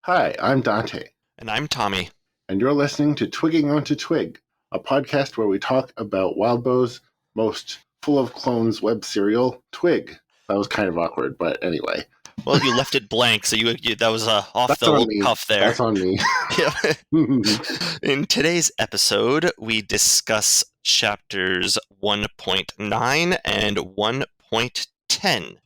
Hi, I'm Dante, And I'm Tommy. and you're listening to Twigging Onto Twig, a podcast where we talk about Wildbow's most full of clones web serial, Twig. That was kind of awkward, but anyway. Well, you left it blank, so that was off That's the on me. cuff there. That's on me. Yeah. In today's episode, we discuss chapters 1.9 and 1.10.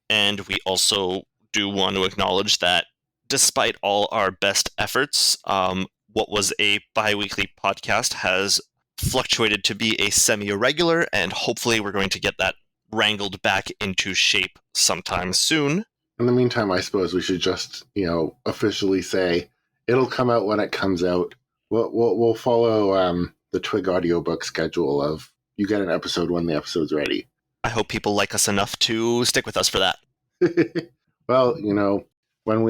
And we also do want to acknowledge that despite all our best efforts, what was a bi-weekly podcast has fluctuated to be a semi-irregular, and hopefully we're going to get that wrangled back into shape sometime soon. In the meantime, I suppose we should just, officially say it'll come out when it comes out. We'll follow the Twig audiobook schedule of you get an episode when the episode's ready. I hope people like us enough to stick with us for that. Well, when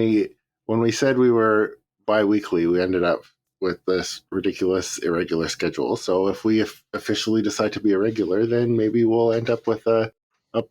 we said we were bi-weekly, we ended up with this ridiculous irregular schedule. So if we officially decide to be irregular, then maybe we'll end up with a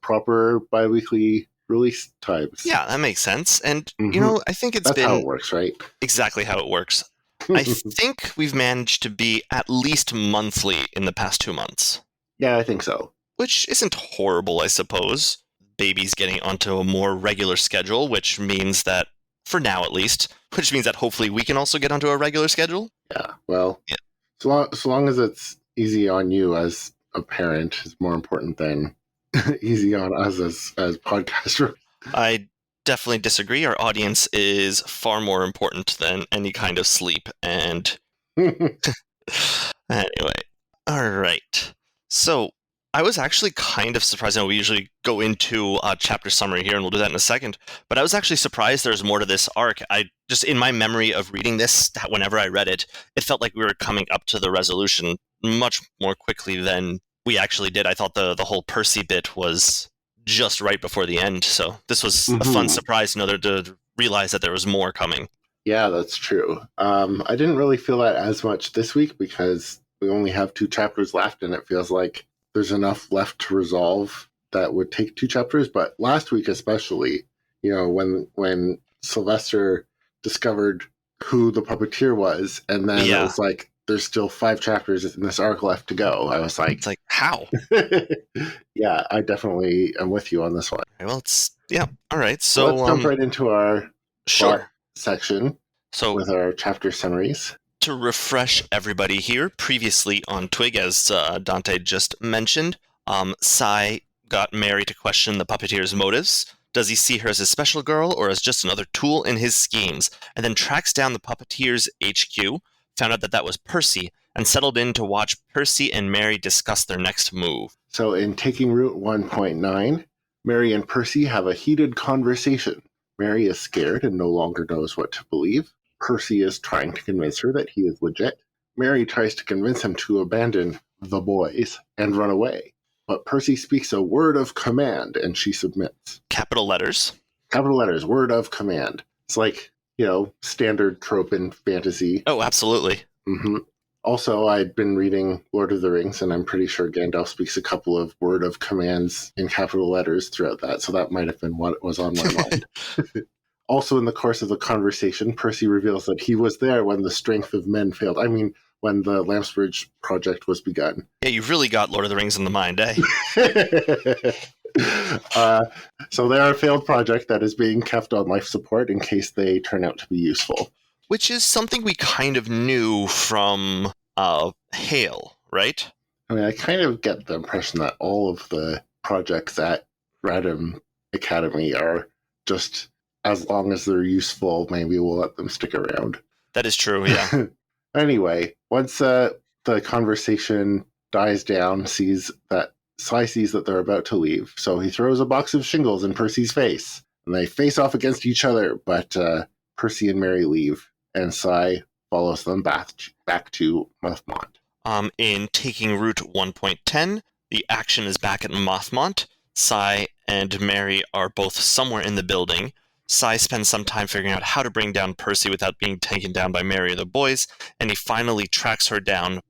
proper bi-weekly release times. Yeah, that makes sense. And, I think That's how it works, right? Exactly how it works. I think we've managed to be at least monthly in the past 2 months. Yeah, I think so. Which isn't horrible, I suppose. Baby's getting onto a more regular schedule, which means that, for now at least, which means that hopefully we can also get onto a regular schedule. Yeah, well, yeah. So long as it's easy on you as a parent is more important than easy on us as podcasters. I definitely disagree. Our audience is far more important than any kind of sleep. And anyway, all right. So I was actually kind of surprised. I know we usually go into a chapter summary here, and we'll do that in a second. But I was actually surprised there's more to this arc. I just, in my memory of reading this, whenever I read it, it felt like we were coming up to the resolution much more quickly than we actually did. I thought the whole Percy bit was just right before the end. So this was a fun surprise to realize that there was more coming. Yeah, that's true. I didn't really feel that as much this week because we only have 2 chapters left, and it feels like there's enough left to resolve that would take 2 chapters. But last week especially, when Sylvester discovered who the puppeteer was, and then it was like, there's still 5 chapters in this arc left to go. I was like... It's like, how? Yeah, I definitely am with you on this one. Well, all right. So let's jump right into our section with our chapter summaries. To refresh everybody here, previously on Twig, as Dante just mentioned, Sai got Mary to question the puppeteer's motives. Does he see her as a special girl or as just another tool in his schemes? And then tracks down the puppeteer's HQ, found out that was Percy, and settled in to watch Percy and Mary discuss their next move. So in Taking Route 1.9, Mary and Percy have a heated conversation. Mary is scared and no longer knows what to believe. Percy is trying to convince her that he is legit. Mary tries to convince him to abandon the boys and run away. But Percy speaks a word of command and she submits. Capital letters. Capital letters, word of command. It's like, standard trope in fantasy. Oh, absolutely. Mm-hmm. Also, I'd been reading Lord of the Rings, and I'm pretty sure Gandalf speaks a couple of word of commands in capital letters throughout that, so that might have been what was on my mind. Also, in the course of the conversation, Percy reveals that he was there when the strength of men failed. I mean, when the Lambsbridge project was begun. Yeah, you've really got Lord of the Rings in the mind, eh? So they're a failed project that is being kept on life support in case they turn out to be useful. Which is something we kind of knew from Hale, right? I mean, I kind of get the impression that all of the projects at Random Academy are just, as long as they're useful, maybe we'll let them stick around. That is true, yeah. Anyway, once the conversation dies down, Sai sees that they're about to leave, so he throws a box of shingles in Percy's face, and they face off against each other, but Percy and Mary leave, and Sai follows them back to Mothmont. In Taking Route 1.10, the action is back at Mothmont. Sai and Mary are both somewhere in the building. Sai spends some time figuring out how to bring down Percy without being taken down by Mary or the boys, and he finally tracks her down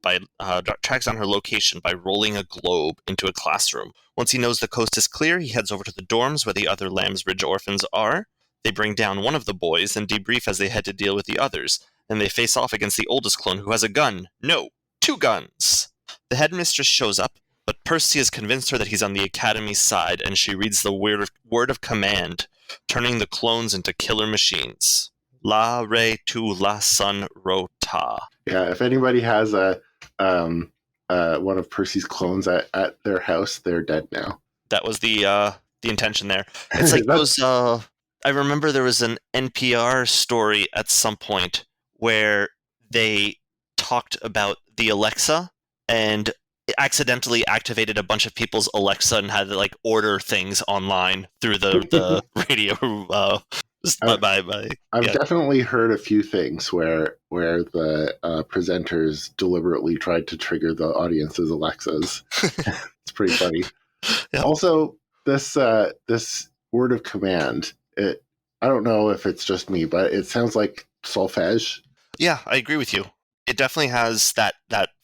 tracks down her location by rolling a globe into a classroom. Once he knows the coast is clear, he heads over to the dorms where the other Lambsbridge orphans are. They bring down one of the boys and debrief as they head to deal with the others. Then they face off against the oldest clone who has a gun. No, 2 guns. The headmistress shows up, but Percy has convinced her that he's on the Academy's side, and she reads the word of command, turning the clones into killer machines. La re tu la sun ro ta. Yeah, if anybody has one of Percy's clones at their house, they're dead now. That was the intention there. It's like those. I remember there was an NPR story at some point where they talked about the Alexa and accidentally activated a bunch of people's Alexa and had to like order things online through the radio. I've definitely heard a few things where the presenters deliberately tried to trigger the audience's Alexas. It's pretty funny. Yeah. Also, this word of command, I don't know if it's just me, but it sounds like solfege. Yeah, I agree with you. It definitely has that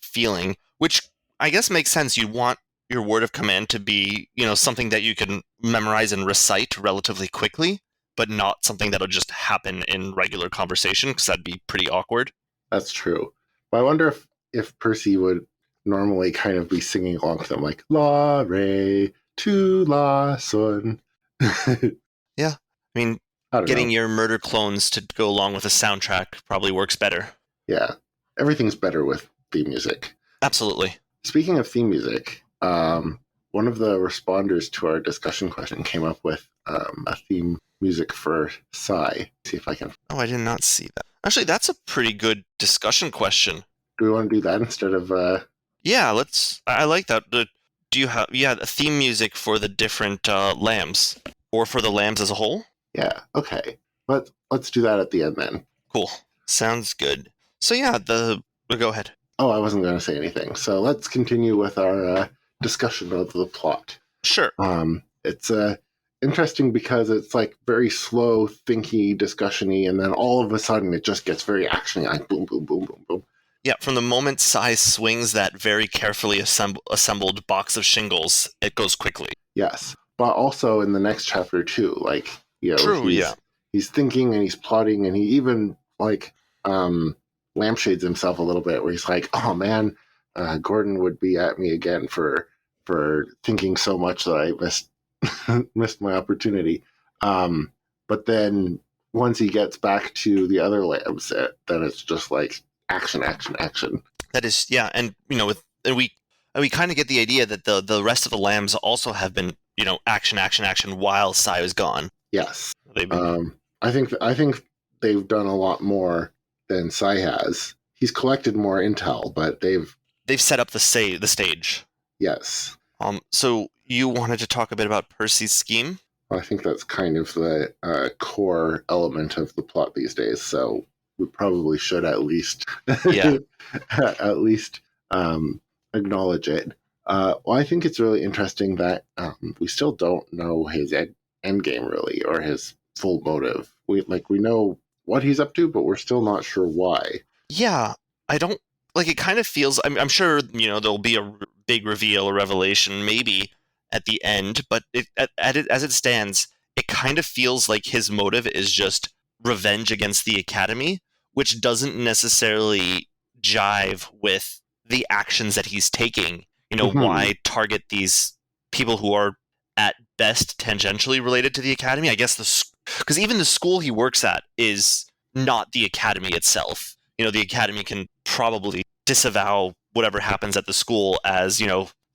feeling, which I guess makes sense. You want your word of command to be, something that you can memorize and recite relatively quickly, but not something that'll just happen in regular conversation, because that'd be pretty awkward. That's true. But I wonder if Percy would normally kind of be singing along with them, like La Re Tu La Sun. Yeah, I mean, getting your murder clones to go along with a soundtrack probably works better. Yeah, everything's better with theme music. Absolutely. Speaking of theme music, one of the responders to our discussion question came up with a theme music for Psy. See if I can. Oh, I did not see that. Actually, that's a pretty good discussion question. Do we want to do that instead of? Yeah, let's. I like that. Do you have a theme music for the different lambs, or for the lambs as a whole? Yeah. Okay. Let's do that at the end then. Cool. Sounds good. So yeah, go ahead. Oh, I wasn't going to say anything. So let's continue with our discussion of the plot. Sure. It's interesting because it's like very slow, thinky, discussion-y, and then all of a sudden it just gets very action-y, like boom, boom, boom, boom, boom. Yeah, from the moment Sai swings that very carefully assembled box of shingles, it goes quickly. Yes, but also in the next chapter too, like, True, he's thinking and he's plotting, and he even like lampshades himself a little bit, where he's like, oh man, Gordon would be at me again for thinking so much that I missed my opportunity. But then once he gets back to the other lambs, then it's just like action. That is, yeah, and we kind of get the idea that the rest of the lambs also have been, action while Sai was gone. Yes. I think they've done a lot more than Sai has. He's collected more intel, but they've set up the stage. Yes. So you wanted to talk a bit about Percy's scheme? I think that's kind of the core element of the plot these days. So we probably should at least acknowledge it. Well, I think it's really interesting that we still don't know his end game really, or his full motive. We know what he's up to, but we're still not sure why. Yeah, I don't like. It kind of feels. I'm sure there'll be a big reveal or revelation maybe at the end, but as it stands, it kind of feels like his motive is just revenge against the Academy, which doesn't necessarily jive with the actions that he's taking. Why target these people who are at best tangentially related to the Academy? I guess because even the school he works at is not the Academy itself. The Academy can probably disavow whatever happens at the school as,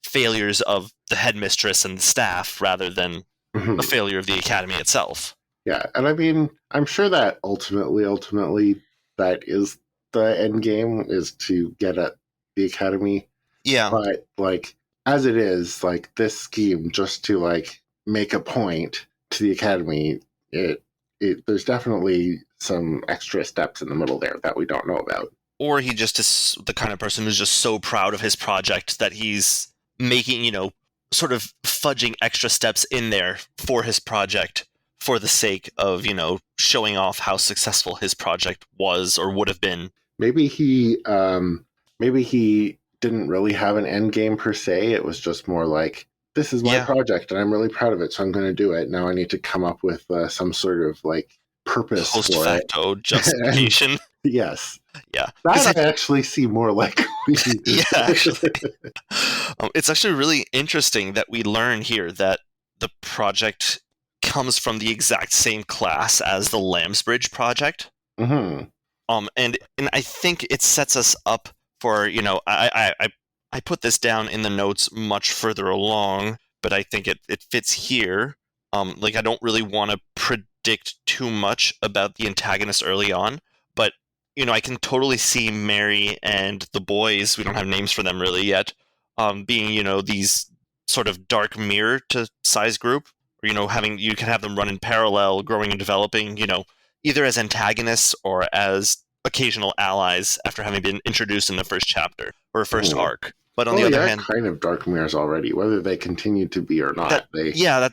failures of the headmistress and the staff rather than a failure of the Academy itself. Yeah, and I mean, I'm sure that ultimately that is the end game, is to get at the Academy. Yeah. But, like, as it is, like, this scheme just to, like, make a point to the Academy, there's definitely some extra steps in the middle there that we don't know about. Or he just is the kind of person who's just so proud of his project that he's making, sort of fudging extra steps in there for his project for the sake of, showing off how successful his project was or would have been. Maybe he didn't really have an end game per se. It was just more like this is my project and I'm really proud of it, so I'm going to do it. Now I need to come up with some sort of like purpose Post for facto justification. Yes. Yeah. That I actually see more like yeah, actually. It's actually really interesting that we learn here that the project comes from the exact same class as the Lambsbridge project. Mm-hmm. And I think it sets us up for, I put this down in the notes much further along, but I think it fits here. Like, I don't really want to predict too much about the antagonist early on, but, I can totally see Mary and the boys, we don't have names for them really yet, being, these sort of dark mirror to size group, or, you can have them run in parallel, growing and developing, either as antagonists or as occasional allies after having been introduced in the first chapter or first arc. But on the other hand, kind of dark mirrors already, whether they continue to be or not.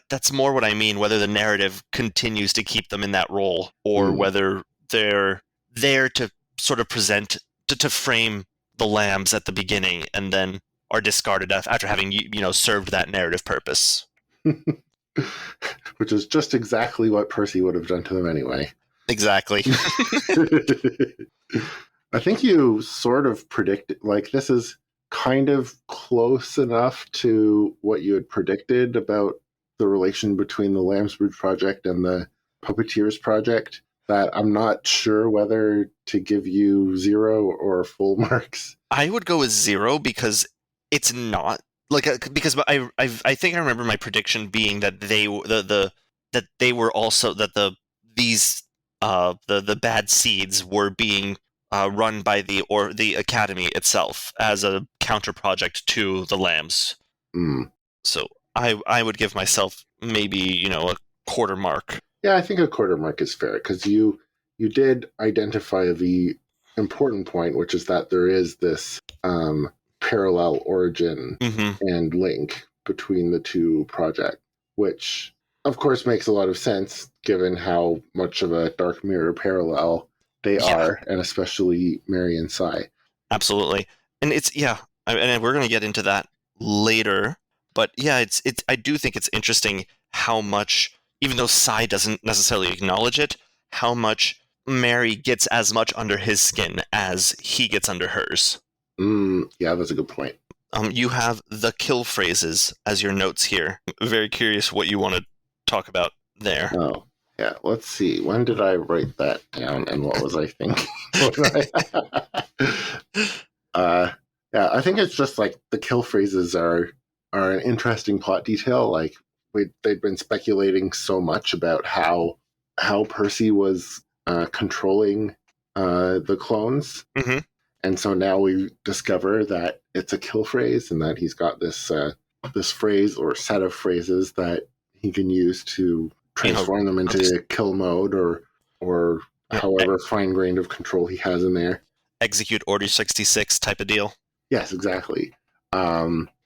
That's more what I mean, whether the narrative continues to keep them in that role or whether they're there to sort of present, to frame the lambs at the beginning and then are discarded after having, served that narrative purpose. Which is just exactly what Percy would have done to them anyway. Exactly. I think you sort of predicted, like, this is kind of close enough to what you had predicted about the relation between the Lambsbridge project and the Puppeteers project that I'm not sure whether to give you 0 or full marks. I would go with 0 because it's not like because I think I remember my prediction being that that they were also that the bad seeds were being run by the academy itself as a counter project to the lambs. So I would give myself maybe a quarter mark. Yeah, I think a quarter mark is fair because you did identify the important point, which is that there is this parallel origin and link between the two projects, which of course makes a lot of sense given how much of a dark mirror parallel they are, and especially Mary and Cy. Absolutely. And and we're going to get into that later, but it's I do think it's interesting how much, even though Cy doesn't necessarily acknowledge it, how much Mary gets as much under his skin as he gets under hers. Yeah, that's a good point. You have the kill phrases as your notes here. I'm very curious what you want to talk about there. Oh, yeah. Let's see. When did I write that down, and what was I thinking? Yeah, I think it's just like the kill phrases are an interesting plot detail. Like they'd been speculating so much about how Percy was controlling the clones. And so now we discover that it's a kill phrase and that he's got this this phrase or set of phrases that he can use to transform them into kill mode or however fine-grained of control he has in there. Execute Order 66 type of deal. Yes, exactly.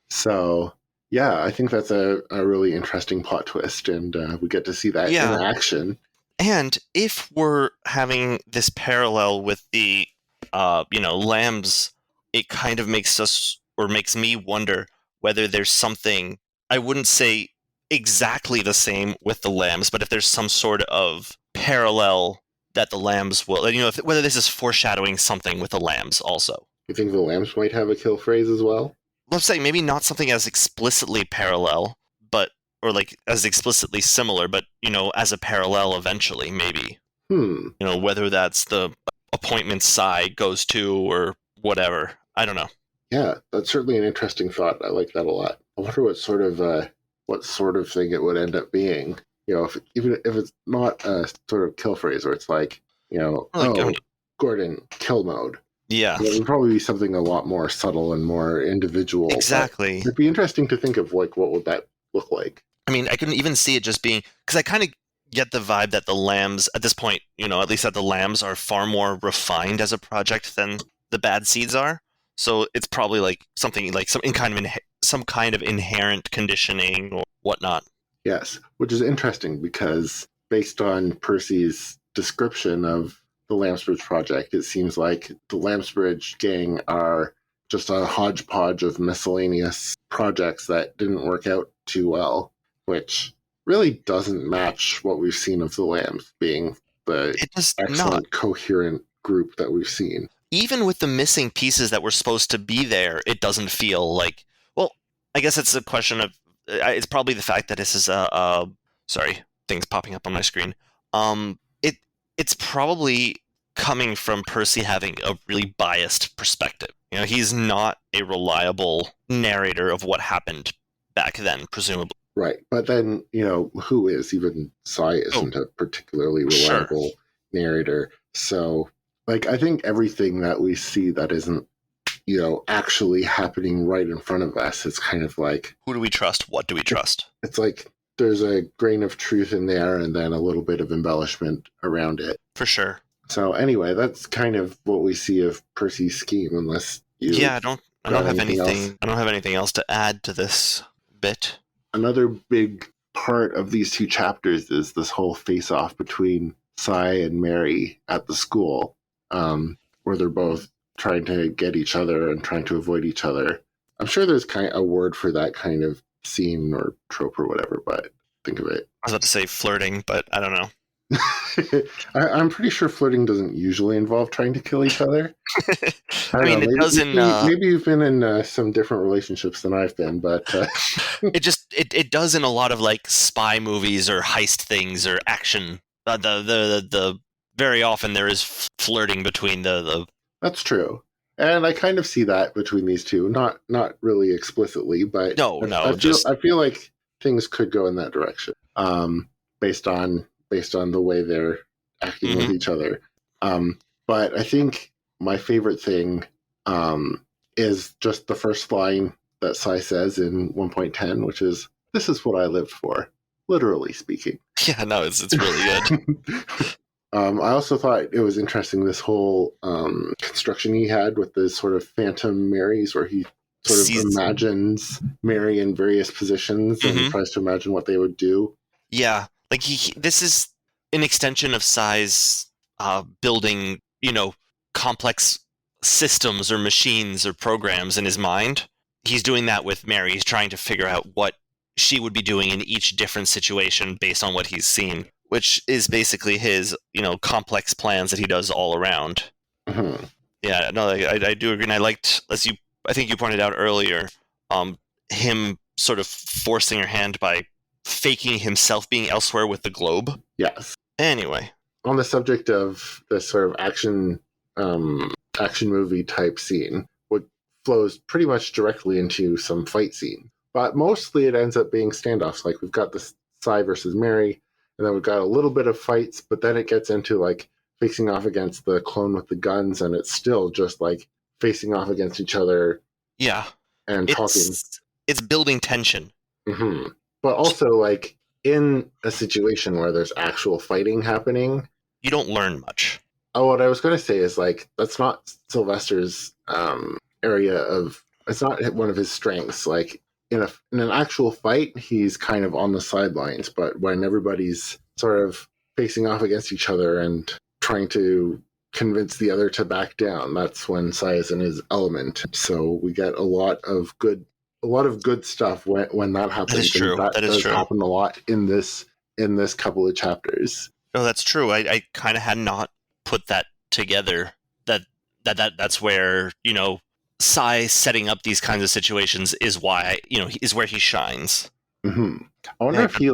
So, yeah, I think that's a really interesting plot twist, and we get to see that in action. And if we're having this parallel with the lambs, it kind of makes me wonder whether there's something, I wouldn't say exactly the same with the lambs, but if there's some sort of parallel that the lambs will, whether this is foreshadowing something with the lambs also. You think the lambs might have a kill phrase as well? Let's say maybe not something as explicitly parallel, or like as explicitly similar, but as a parallel eventually, maybe. Whether that's the appointment side goes to or whatever. I don't know. Yeah, that's certainly an interesting thought. I like that a lot. I wonder what sort of thing it would end up being. Even if it's not a sort of kill phrase where it's like, Gordon, kill mode. Yeah. It would probably be something a lot more subtle and more individual. Exactly. It'd be interesting to think of like what would that look like. I mean, I couldn't even see it just being, because I kind of get the vibe that the lambs at this point, at least that the lambs are far more refined as a project than the bad seeds are. So it's probably like something like some kind of inherent conditioning or whatnot. Yes, which is interesting because based on Percy's description of the Lambsbridge project, it seems like the Lambsbridge gang are just a hodgepodge of miscellaneous projects that didn't work out too well, which really doesn't match what we've seen of the Lambs being the It does excellent, not. coherent group that we've seen. Even with the missing pieces that were supposed to be there, it doesn't feel like. Well, I guess it's a question of. It's probably the fact that this is sorry, things popping up on my screen. It it's probably coming from Percy having a really biased perspective. You know, he's not a reliable narrator of what happened back then, presumably. Right. But then, who is? Even Sai isn't a particularly reliable narrator. So, I think everything that we see that isn't, actually happening right in front of us, it's kind of like... Who do we trust? What do we trust? It's like there's a grain of truth in there and then a little bit of embellishment around it. For sure. So anyway, that's kind of what we see of Percy's scheme, unless you... Yeah, I don't have anything else to add to this bit. Another big part of these two chapters is this whole face-off between Sai and Mary at the school, where they're both trying to get each other and trying to avoid each other. I'm sure there's kind of a word for that kind of scene or trope or whatever, but think of it. I was about to say flirting, but I don't know. I'm pretty sure flirting doesn't usually involve trying to kill each other. It does in... maybe you've been in some different relationships than I've been, but... it does in a lot of like spy movies or heist things or action. The very often there is flirting between the... That's true. And I kind of see that between these two. Not really explicitly, but I feel like things could go in that direction. Based on the way they're acting with each other. But I think my favorite thing is just the first line that Sai says in 1.10, which is, "This is what I lived for," literally speaking. Yeah, no, it's really good. I also thought it was interesting, this whole construction he had with the sort of phantom Marys, where he sort of imagines Mary in various positions and tries to imagine what they would do. Yeah, like this is an extension of Sai's building, complex systems or machines or programs in his mind. He's doing that with Mary. He's trying to figure out what she would be doing in each different situation based on what he's seen, which is basically his, complex plans that he does all around. Mm-hmm. Yeah, no, I do agree. And I liked, I think you pointed out earlier, him sort of forcing her hand by faking himself being elsewhere with the globe. Yes. Anyway, on the subject of this sort of action movie type scene, what flows pretty much directly into some fight scene, but mostly it ends up being standoffs. Like, we've got this Sai versus Mary, and then we've got a little bit of fights, but then it gets into like facing off against the clone with the guns, and it's still just like facing off against each other. Yeah, and talking. It's building tension. Mm-hmm. But also, like, in a situation where there's actual fighting happening, you don't learn much. Oh, what I was going to say is, like, that's not Sylvester's area of... It's not one of his strengths. Like, in an actual fight, he's kind of on the sidelines. But when everybody's sort of facing off against each other and trying to convince the other to back down, that's when Sai is in his element. So we get a lot of good stuff when that happens. That is true. That does true. Happen a lot in this couple of chapters. No, that's true. I kind of had not put that together. That's where, Sai setting up these kinds of situations is why, is where he shines. Mm-hmm. I wonder if he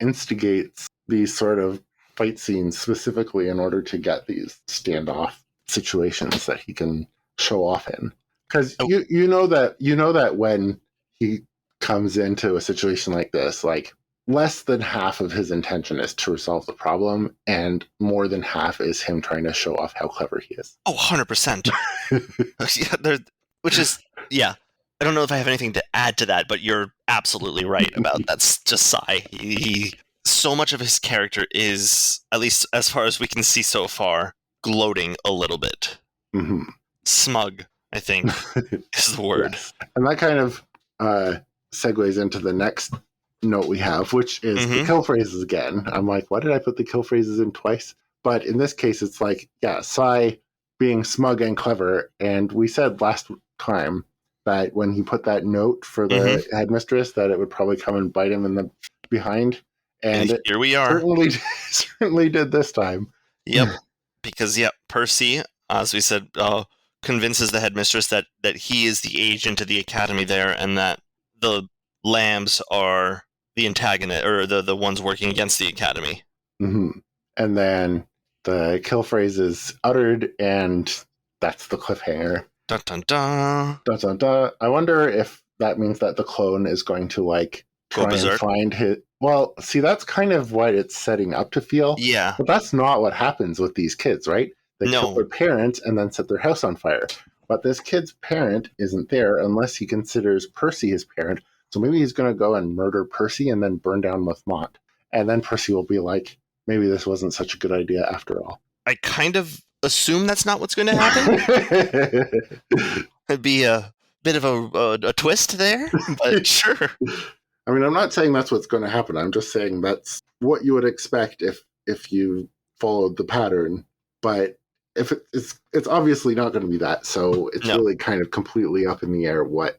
instigates these sort of fight scenes specifically in order to get these standoff situations that he can show off in. Because you know that when he comes into a situation like this, like, less than half of his intention is to resolve the problem, and more than half is him trying to show off how clever he is. Oh, 100%. Yeah. I don't know if I have anything to add to that, but you're absolutely right about that's just Sai. He so much of his character is, at least as far as we can see so far, gloating a little bit. Mm-hmm. Smug, I think, is the word. Yes. And that kind of segues into the next note we have, which is the kill phrases again. I'm like, why did I put the kill phrases in twice? But in this case, it's like, yeah, Sai being smug and clever. And we said last time that when he put that note for the headmistress, that it would probably come and bite him in the behind. And it here we are. certainly did this time. Yep. Because, Percy, as we said, convinces the headmistress that he is the agent of the academy there, and that the lambs are the antagonist, or the ones working against the academy. Mm-hmm. And then the kill phrase is uttered, and that's the cliffhanger. Dun dun dun. Dun dun dun. I wonder if that means that the clone is going to like try and find his. Well, see, that's kind of what it's setting up to feel. Yeah. But that's not what happens with these kids, right? They kill their parents and then set their house on fire. But this kid's parent isn't there unless he considers Percy his parent. So maybe he's going to go and murder Percy and then burn down Mont. And then Percy will be like, maybe this wasn't such a good idea after all. I kind of assume that's not what's going to happen. It'd be a bit of a twist there, but sure. I mean, I'm not saying that's what's going to happen. I'm just saying that's what you would expect if you followed the pattern. But if it's obviously not going to be that, so it's really kind of completely up in the air what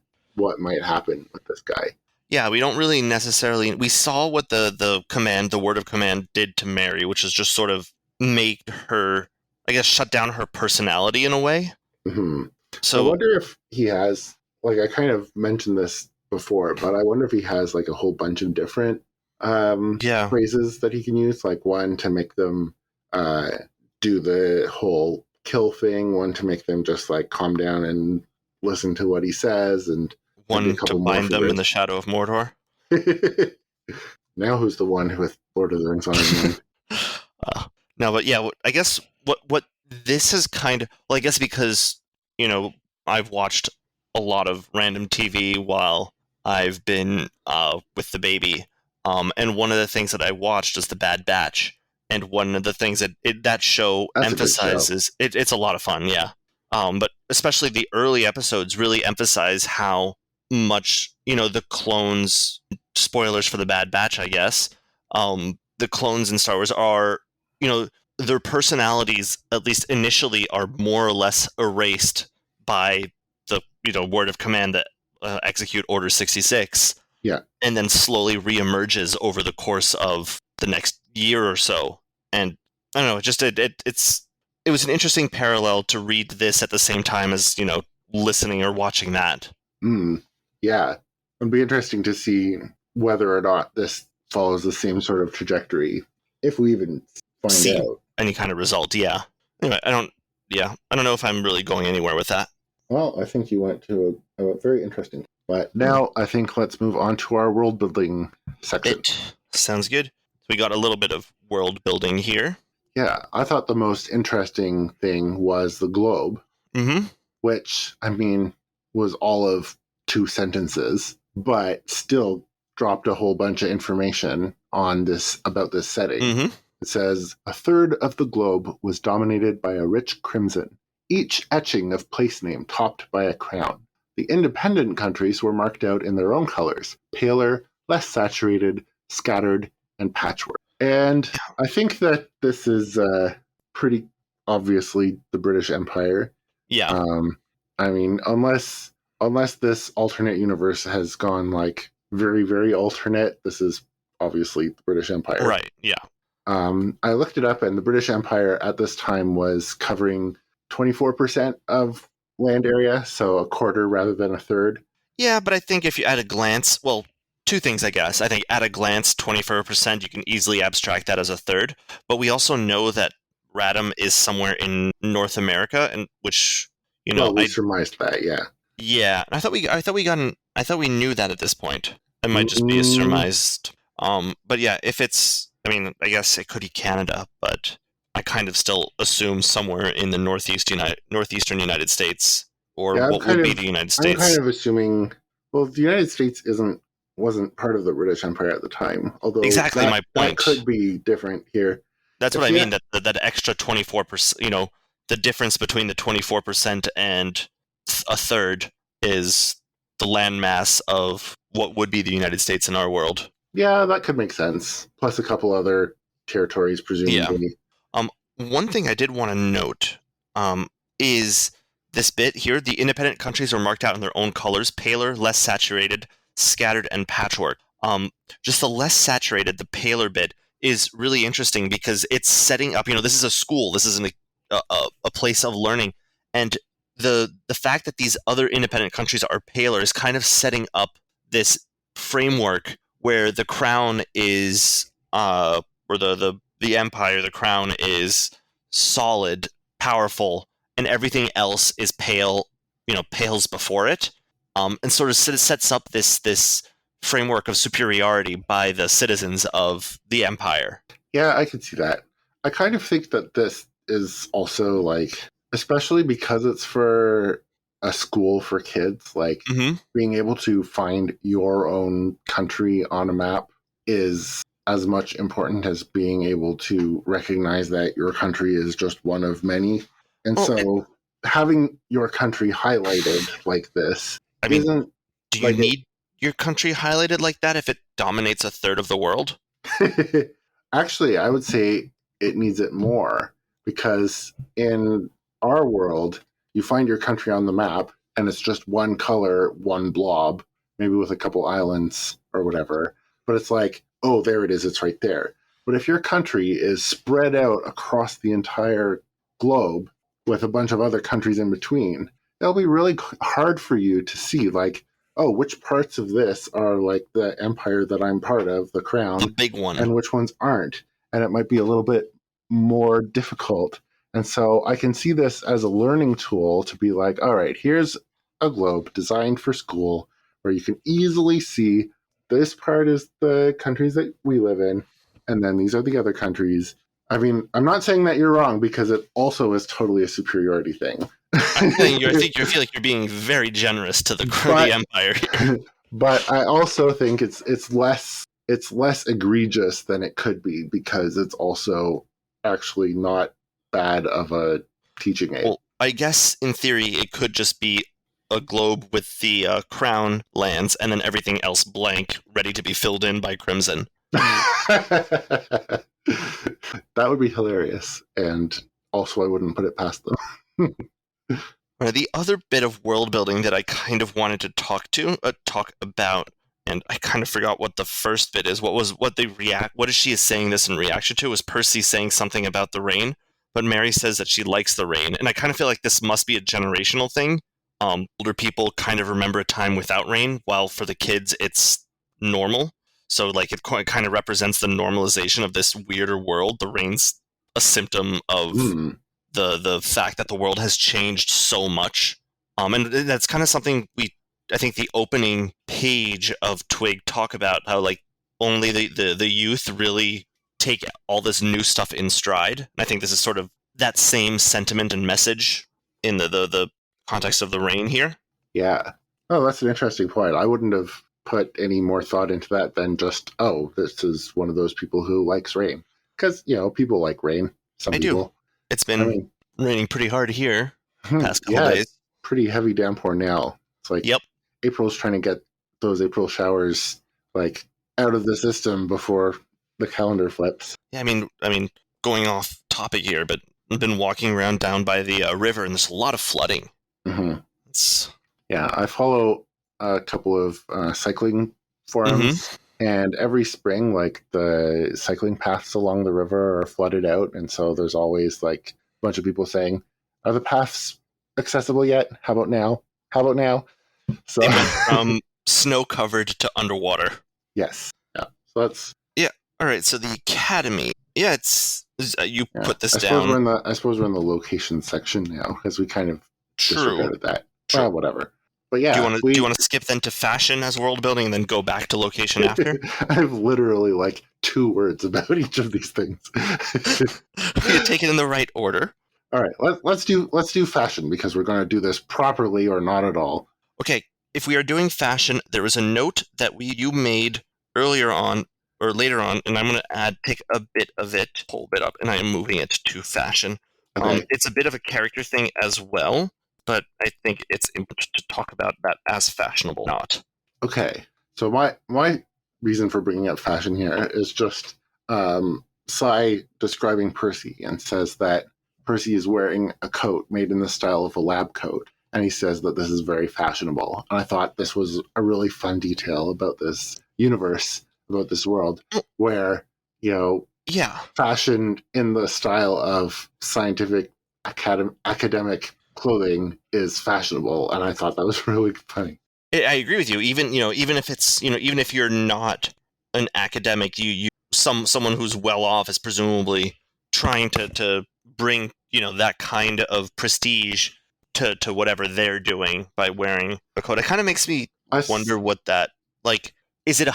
might happen with this guy. Yeah, we don't really necessarily. We saw what the word of command did to Mary, which is just sort of make her, I guess, shut down her personality in a way. Mm-hmm. So I wonder if he has, like, I kind of mentioned this before, but I wonder if he has like a whole bunch of different phrases that he can use, like one to make them do the whole kill thing, one to make them just like calm down and listen to what he says, and one to bind them in the shadow of Mordor. Now who's the one with Lord of the Rings on his mind? No, but yeah, I guess what this is kind of, well, I guess because, I've watched a lot of random TV while I've been with the baby, and one of the things that I watched is The Bad Batch, and one of the things that show emphasizes, it's a lot of fun, yeah. But especially the early episodes really emphasize how much, the clones, spoilers for The Bad Batch, I guess, the clones in Star Wars are, their personalities, at least initially, are more or less erased by the, word of command that execute Order 66. Yeah. And then slowly reemerges over the course of the next year or so. And I don't know, it was an interesting parallel to read this at the same time as, listening or watching that. Yeah. It'd be interesting to see whether or not this follows the same sort of trajectory, if we even find out any kind of result. Yeah. Anyway, I don't know if I'm really going anywhere with that. Well, I think you went to a very interesting. But now I think let's move on to our world building section. It sounds good. We got a little bit of world building here. Yeah, I thought the most interesting thing was the globe, which, I mean, was all of 2 sentences, but still dropped a whole bunch of information on about this setting. It says, a third of the globe was dominated by a rich crimson, each etching of place name topped by a crown. The independent countries were marked out in their own colors, paler, less saturated, scattered, and patchwork. And I think that this is pretty obviously the British Empire. Yeah. I mean, unless this alternate universe has gone like very, very alternate, this is obviously the British Empire. Right, yeah. I looked it up, and the British Empire at this time was covering 24% of land area, so a quarter rather than a third. Yeah, but I think if you at a glance, well, 2 things, I guess. I think at a glance, 24%, you can easily abstract that as a third. But we also know that Radom is somewhere in North America, and which, we surmised that, yeah. Yeah, I thought we knew that at this point. It might just be a surmised. But yeah, if it's, I mean, I guess it could be Canada, but I kind of still assume somewhere in the northeastern United States, or what would be the United States. I'm kind of assuming, well, the United States wasn't part of the British Empire at the time, although exactly my point. That could be different here. That's what I mean, that extra 24%, the difference between the 24% and a third is the landmass of what would be the United States in our world. Yeah, that could make sense. Plus a couple other territories, presumably. Yeah. One thing I did want to note is this bit here, the independent countries are marked out in their own colors, paler, less saturated, scattered, and patchwork. Just the less saturated, the paler bit is really interesting because it's setting up, this is a school, this is a place of learning. And the fact that these other independent countries are paler is kind of setting up this framework where the crown is, or the empire, the crown is solid, powerful, and everything else is pale, pales before it, and sort of sets up this framework of superiority by the citizens of the empire. Yeah, I could see that. I kind of think that this is also like, especially because it's for a school for kids, like being able to find your own country on a map is as much important as being able to recognize that your country is just one of many. And having your country highlighted like this isn't... Do you need your country highlighted like that if it dominates a third of the world? Actually, I would say it needs it more, because in our world, you find your country on the map and it's just one color, one blob, maybe with a couple islands or whatever. But it's like, oh, there it is, it's right there. But if your country is spread out across the entire globe with a bunch of other countries in between, it'll be really hard for you to see, like, oh, which parts of this are like the empire that I'm part of, the crown, the big one, and which ones aren't. And it might be a little bit more difficult. And so I can see this as a learning tool to be like, all right, here's a globe designed for school where you can easily see this part is the countries that we live in, and then these are the other countries. I mean, I'm not saying that you're wrong, because it also is totally a superiority thing. I feel like you're being very generous to the empire here. But I also think it's less egregious than it could be, because it's also actually not bad of a teaching aid. Well, I guess in theory it could just be a globe with the crown lands and then everything else blank, ready to be filled in by crimson. That would be hilarious, and also I wouldn't put it past them. The other bit of world building that I kind of wanted to talk about, and I kind of forgot what the first bit is. What is she saying this in reaction to? Was Percy saying something about the rain? But Mary says that she likes the rain, and I kind of feel like this must be a generational thing. Older people kind of remember a time without rain, while for the kids it's normal. So like it kind of represents the normalization of this weirder world. The rain's a symptom of the fact that the world has changed so much. And that's kind of something I think the opening page of Twig talk about, how like only the youth really take all this new stuff in stride. And I think this is sort of that same sentiment and message in the context of the rain here. Yeah. Oh, that's an interesting point. I wouldn't have put any more thought into that than just, oh, this is one of those people who likes rain. Because, people like rain. Some people do. It's been raining pretty hard here past couple days. It's pretty heavy downpour now. It's like April's trying to get those April showers like out of the system before the calendar flips. Yeah, I mean, going off topic here, but I've been walking around down by the river, and there's a lot of flooding. Mm-hmm. Yeah, I follow a couple of cycling forums, and every spring, like the cycling paths along the river are flooded out, and so there's always like a bunch of people saying, "Are the paths accessible yet? How about now? How about now?" So they went from snow-covered to underwater. Yes. Yeah. So that's... Yeah. All right. So the Academy. Yeah, it's put this down. I suppose we're in the location section now, because we kind of disregarded that. True. Well, whatever. But yeah, do you want to skip then to fashion as world building and then go back to location after? I have literally like 2 words about each of these things. You take it in the right order. All right, let's do fashion, because we're going to do this properly or not at all. Okay, if we are doing fashion, there was a note that you made earlier on or later on, and I'm going to take a bit of it, whole bit up, and I am moving it to fashion. Okay. It's a bit of a character thing as well, but I think it's important to talk about that as fashionable, not. Okay, so my reason for bringing up fashion here is just Sai describing Percy, and says that Percy is wearing a coat made in the style of a lab coat. And he says that this is very fashionable. And I thought this was a really fun detail about this universe, about this world, where, fashion in the style of scientific academic clothing is fashionable. And I thought that was really funny. I agree with you. Even if it's, even if you're not an academic, someone who's well off is presumably trying to bring, that kind of prestige to whatever they're doing by wearing a coat. It kind of makes me wonder what that, like, is it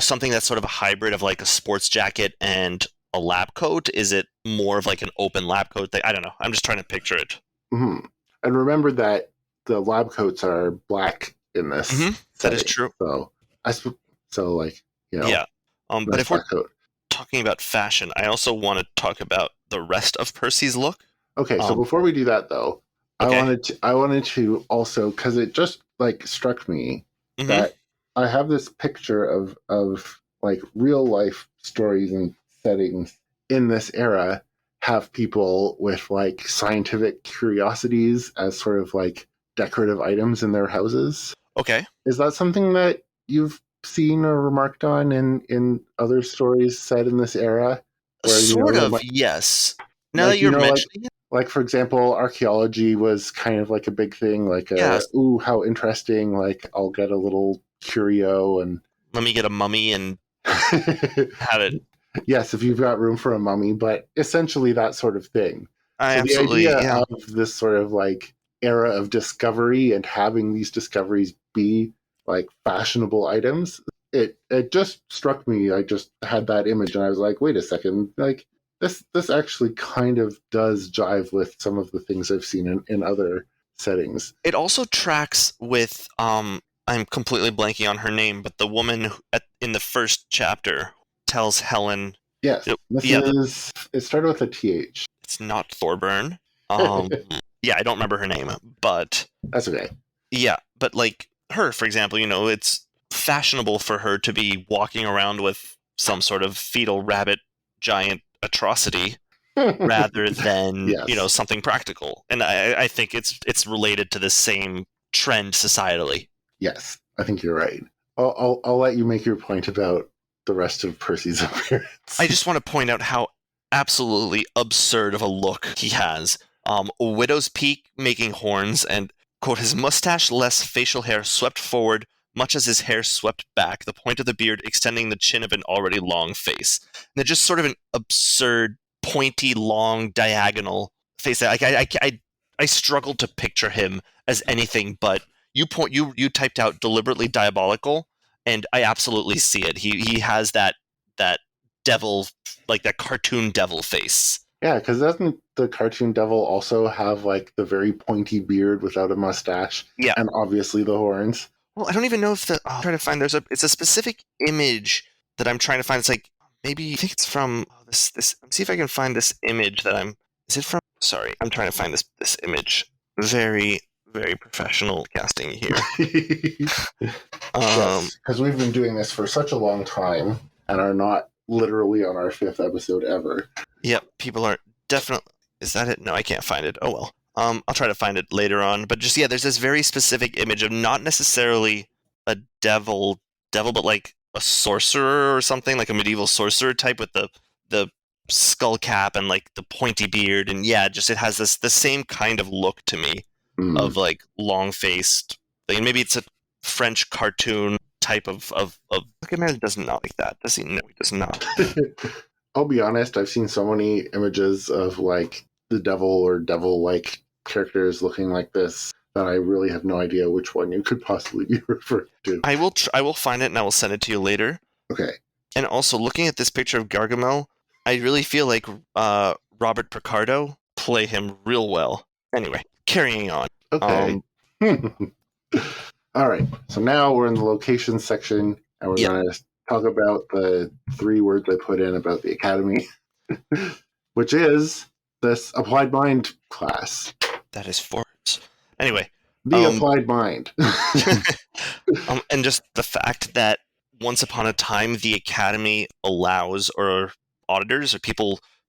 something that's sort of a hybrid of like a sports jacket and a lab coat? Is it more of like an open lab coat thing? I don't know. I'm just trying to picture it. Mm-hmm. And remember that the lab coats are black in this. Mm-hmm. That is true. Yeah. But if we're talking about fashion, I also want to talk about the rest of Percy's look. Okay, so before we do that, though, okay. I wanted to also, because it just like struck me that I have this picture of like real life stories and settings in this era have people with like scientific curiosities as sort of like decorative items in their houses. Okay. Is that something that you've seen or remarked on in other stories set in this era? Where, yes. Now that you're mentioning it. Like, for example, archaeology was kind of like a big thing. Like, ooh, how interesting. Like, I'll get a little curio and... Let me get a mummy and have it. Yes, if you've got room for a mummy, but essentially that sort of thing. The idea of this sort of like era of discovery and having these discoveries be like fashionable items, it just struck me. I just had that image and I was like, wait a second, like this actually kind of does jive with some of the things I've seen in other settings. It also tracks with I'm completely blanking on her name, but the woman in the first chapter tells Helen. Yes, it started with a TH. It's not Thorburn. Yeah, I don't remember her name, but that's okay. Yeah, but like her, for example, it's fashionable for her to be walking around with some sort of fetal rabbit giant atrocity rather than something practical. And I think it's related to the same trend societally. Yes, I think you're right. I'll let you make your point about the rest of Percy's appearance. I just want to point out how absolutely absurd of a look he has. A widow's peak making horns and, quote, his mustache less facial hair swept forward much as his hair swept back, the point of the beard extending the chin of an already long face. And they're just sort of an absurd, pointy, long, diagonal face. I struggled to picture him as anything but, you typed out deliberately diabolical, and I absolutely see it. He has that devil, like that cartoon devil face. Yeah, because doesn't the cartoon devil also have like the very pointy beard without a mustache? Yeah. And obviously the horns. Well, I don't even know if I'm trying to find, it's a specific image that I'm trying to find. It's like, maybe, I think it's from this, let's see if I can find this image is it from, sorry, I'm trying to find this image. Very, very professional casting here. Yes, because we've been doing this for such a long time and are not literally on our 5th episode ever. Yep, people are definitely... Is that it? No, I can't find it. Oh, well. I'll try to find it later on. But just, there's this very specific image of not necessarily a devil, but like a sorcerer or something, like a medieval sorcerer type with the skull cap and like the pointy beard. And just it has the same kind of look to me of like long-faced thing. And maybe it's a French cartoon type of look at man does not like that. Does he? No, he does not. I'll be honest, I've seen so many images of like the devil or devil-like characters looking like this that I really have no idea which one you could possibly be referring to. I will find it and I will send it to you later. Okay. And also, looking at this picture of Gargamel, I really feel like Robert Picardo play him real well. Anyway, carrying on. Okay. All right. So now we're in the location section, and we're going to talk about the 3 words I put in about the academy, which is this applied mind class. That is 4 words. Anyway. The applied mind. And just the fact that once upon a time, the academy allows, or auditors, or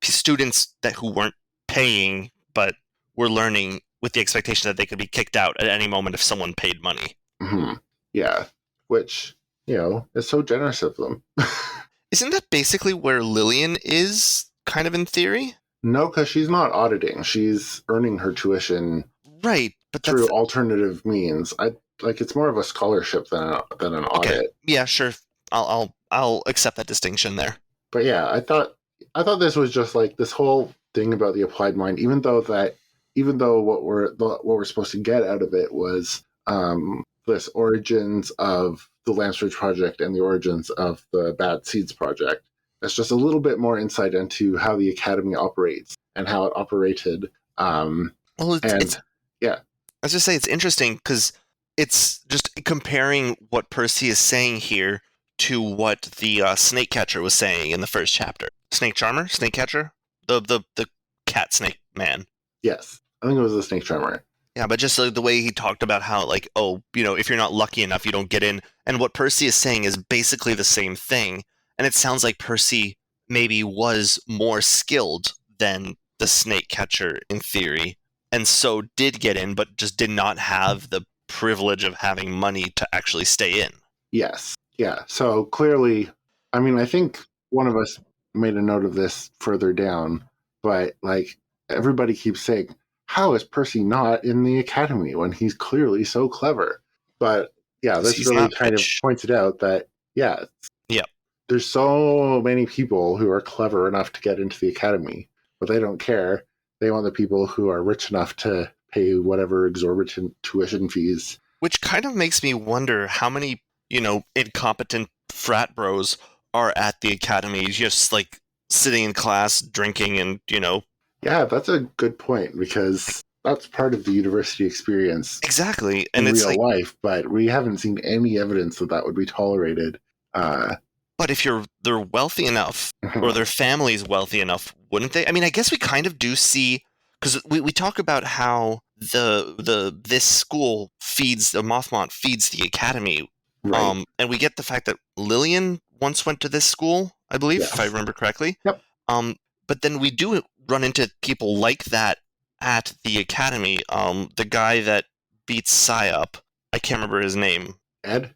students who weren't paying but we're learning with the expectation that they could be kicked out at any moment if someone paid money. Mm-hmm. Yeah, which, is so generous of them. Isn't that basically where Lillian is, kind of in theory? No, because she's not auditing. She's earning her tuition right, but through alternative means. It's more of a scholarship than an audit. Yeah, sure. I'll accept that distinction there. But yeah, I thought this was just like this whole thing about the applied mind. Even though what we're supposed to get out of it was this origins of the Lambsbridge project and the origins of the Bad Seeds project. That's just a little bit more insight into how the Academy operates and how it operated. I was just say it's interesting because it's just comparing what Percy is saying here to what the snake catcher was saying in the first chapter. Snake charmer, snake catcher, the cat snake man. Yes, I think it was the snake charmer. Yeah, but just the way he talked about how, like, if you're not lucky enough, you don't get in. And what Percy is saying is basically the same thing. And it sounds like Percy maybe was more skilled than the snake catcher in theory, and so did get in, but just did not have the privilege of having money to actually stay in. Yes. Yeah. So clearly, I mean, I think one of us made a note of this further down, but like everybody keeps saying, how is Percy not in the Academy when he's clearly so clever? But yeah, this really kind of points it out that, there's so many people who are clever enough to get into the Academy, but they don't care. They want the people who are rich enough to pay whatever exorbitant tuition fees. Which kind of makes me wonder how many, incompetent frat bros are at the Academy, just like sitting in class, drinking and, Yeah, that's a good point, because that's part of the university experience. Exactly. And in real life, but we haven't seen any evidence that would be tolerated. But if they're wealthy enough, or their family's wealthy enough, wouldn't they? I mean, I guess we kind of do see, because we talk about how this school the Mothmont feeds the Academy. Right. And we get the fact that Lillian once went to this school, I believe, if I remember correctly. Yep. But then we do run into people like that at the Academy. The guy that beats Psy up, I can't remember his name. Ed?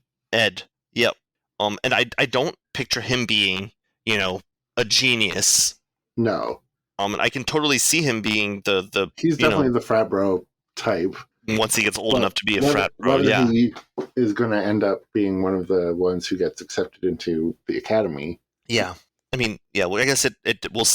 Yep. And I don't picture him being, a genius. No. And I can totally see him being the he's definitely the frat bro type. Once he gets old enough to be a frat bro, he is going to end up being one of the ones who gets accepted into the Academy. Yeah. I mean, well, I guess it will,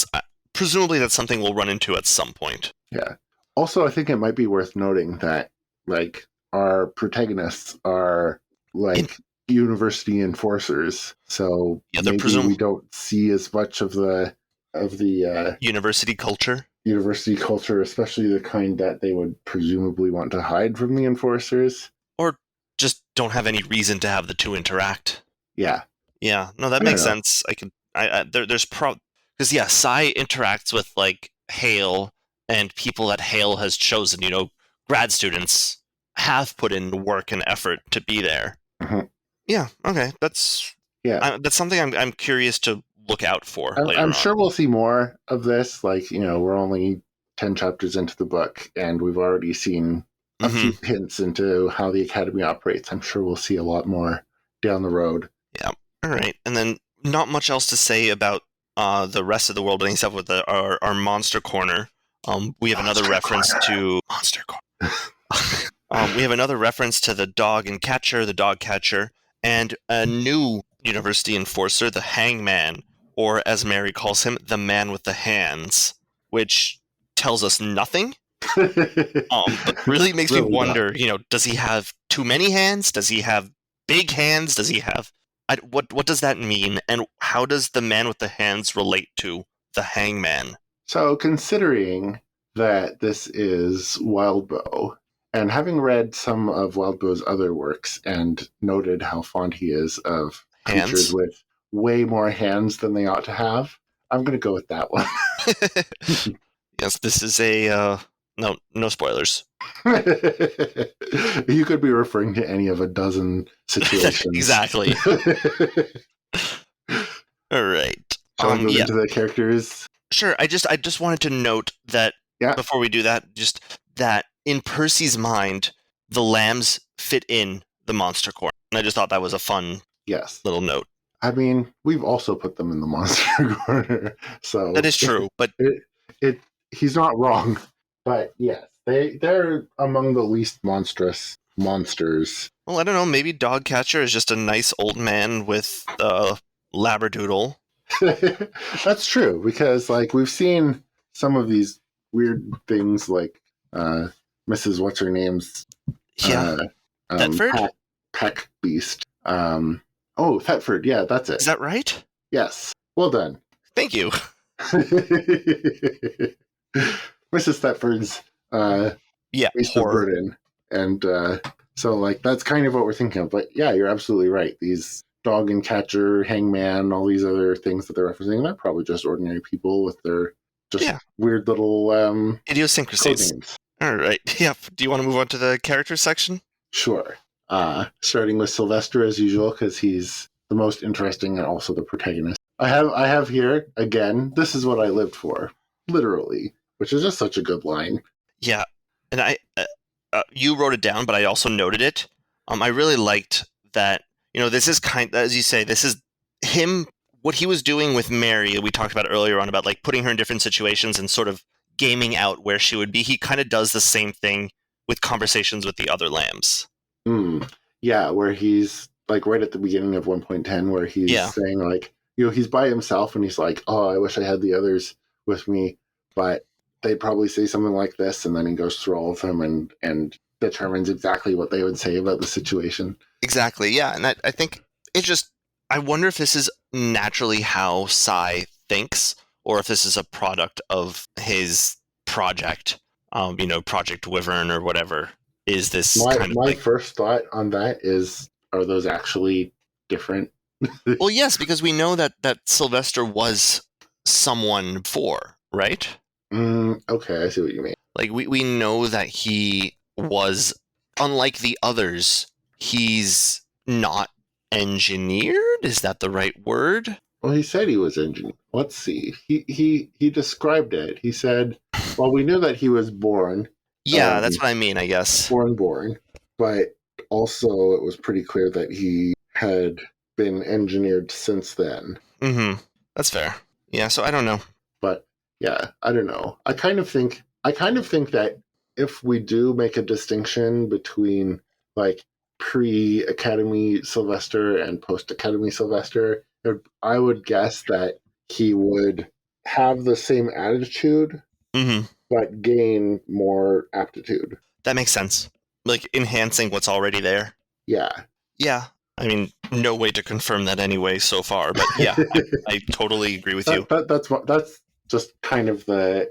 presumably that's something we'll run into at some point. Yeah. Also, I think it might be worth noting that, like, our protagonists are, like, university enforcers, so maybe we don't see as much of the university culture, especially the kind that they would presumably want to hide from the enforcers, or just don't have any reason to have the two interact. Yeah. No, that makes sense. There's because Psy interacts with like Hale and people that Hale has chosen. Grad students have put in work and effort to be there. Mm-hmm. Yeah. Okay. That's something I'm curious to look out for. I'm sure we'll see more of this. Like, we're only 10 chapters into the book, and we've already seen a few hints into how the Academy operates. I'm sure we'll see a lot more down the road. Yeah. All right. And then not much else to say about the rest of the world, but except with our Monster Corner. We have another reference to Monster Corner. We have another reference to the dog catcher, and a new university enforcer, the Hangman, or as Mary calls him, the man with the hands, which tells us nothing. But really makes me wonder, does he have too many hands? Does he have big hands? Does he have... what does that mean? And how does the man with the hands relate to the Hangman? So considering that this is Wildbow, and having read some of Wildbow's other works and noted how fond he is of creatures with way more hands than they ought to have, I'm going to go with that one. Yes, this is a... no spoilers. You could be referring to any of a dozen situations. Exactly. All right. Shall we move into the characters? Sure. I just wanted to note that Yeah. before we do that, just that in Percy's mind, the lambs fit in the monster corner. And I just thought that was a fun Yes. little note. I mean, we've also put them in the monster corner, so That is true, but he's not wrong. But yes, they're among the least monstrous monsters. well, I don't know. Maybe Dogcatcher is just a nice old man with a labradoodle. That's true, because like we've seen some of these weird things, like Mrs. What's her name's Yeah, Thetford? Peck Beast. Oh, Thetford. Yeah, that's it. Is that right? Yes. Well done. Thank you. Mrs. Thetford's Beast of horror. Burden. And so like that's kind of what we're thinking of. But yeah, you're absolutely right. These dog and catcher, hangman, all these other things that they're referencing, they're probably just ordinary people with their just weird little idiosyncrasies. All right. Yeah. Do you want to move on to the character section? Sure. Starting with Sylvester as usual, because he's the most interesting and also the protagonist. I have here again. This is what I lived for, literally, which is just such a good line. Yeah, and I you wrote it down, but I also noted it. I really liked that. This is as you say, this is him. What he was doing with Mary, we talked about earlier on, about like putting her in different situations and sort of gaming out where she would be. He kind of does the same thing with conversations with the other lambs. Yeah, where he's like right at the beginning of 1.10, where he's saying like, he's by himself and he's like, oh, I wish I had the others with me, but they'd probably say something like this, and then he goes through all of them and determines exactly what they would say about the situation. Exactly, yeah, and I think it's just, I wonder if this is naturally how Cy thinks, or if this is a product of his project, Project Wyvern or whatever. Is this my first thought on that is, are those actually different? Well, yes, because we know that Sylvester was someone before, right? Okay, I see what you mean. Like, we know that he was, unlike the others, he's not engineered? Is that the right word? Well, he said he was engineered. Let's see. He described it. He said, well, we knew that he was born. Yeah, that's what I mean, I guess. Born. But also it was pretty clear that he had been engineered since then. Mm-hmm. That's fair. Yeah, so I don't know. But yeah, I don't know. I kind of think that if we do make a distinction between like pre-Academy Sylvester and post-Academy Sylvester, I would guess that he would have the same attitude, but gain more aptitude. That makes sense. Like enhancing what's already there. Yeah. Yeah. I mean, no way to confirm that anyway so far, but yeah, I totally agree with you. That's just kind of the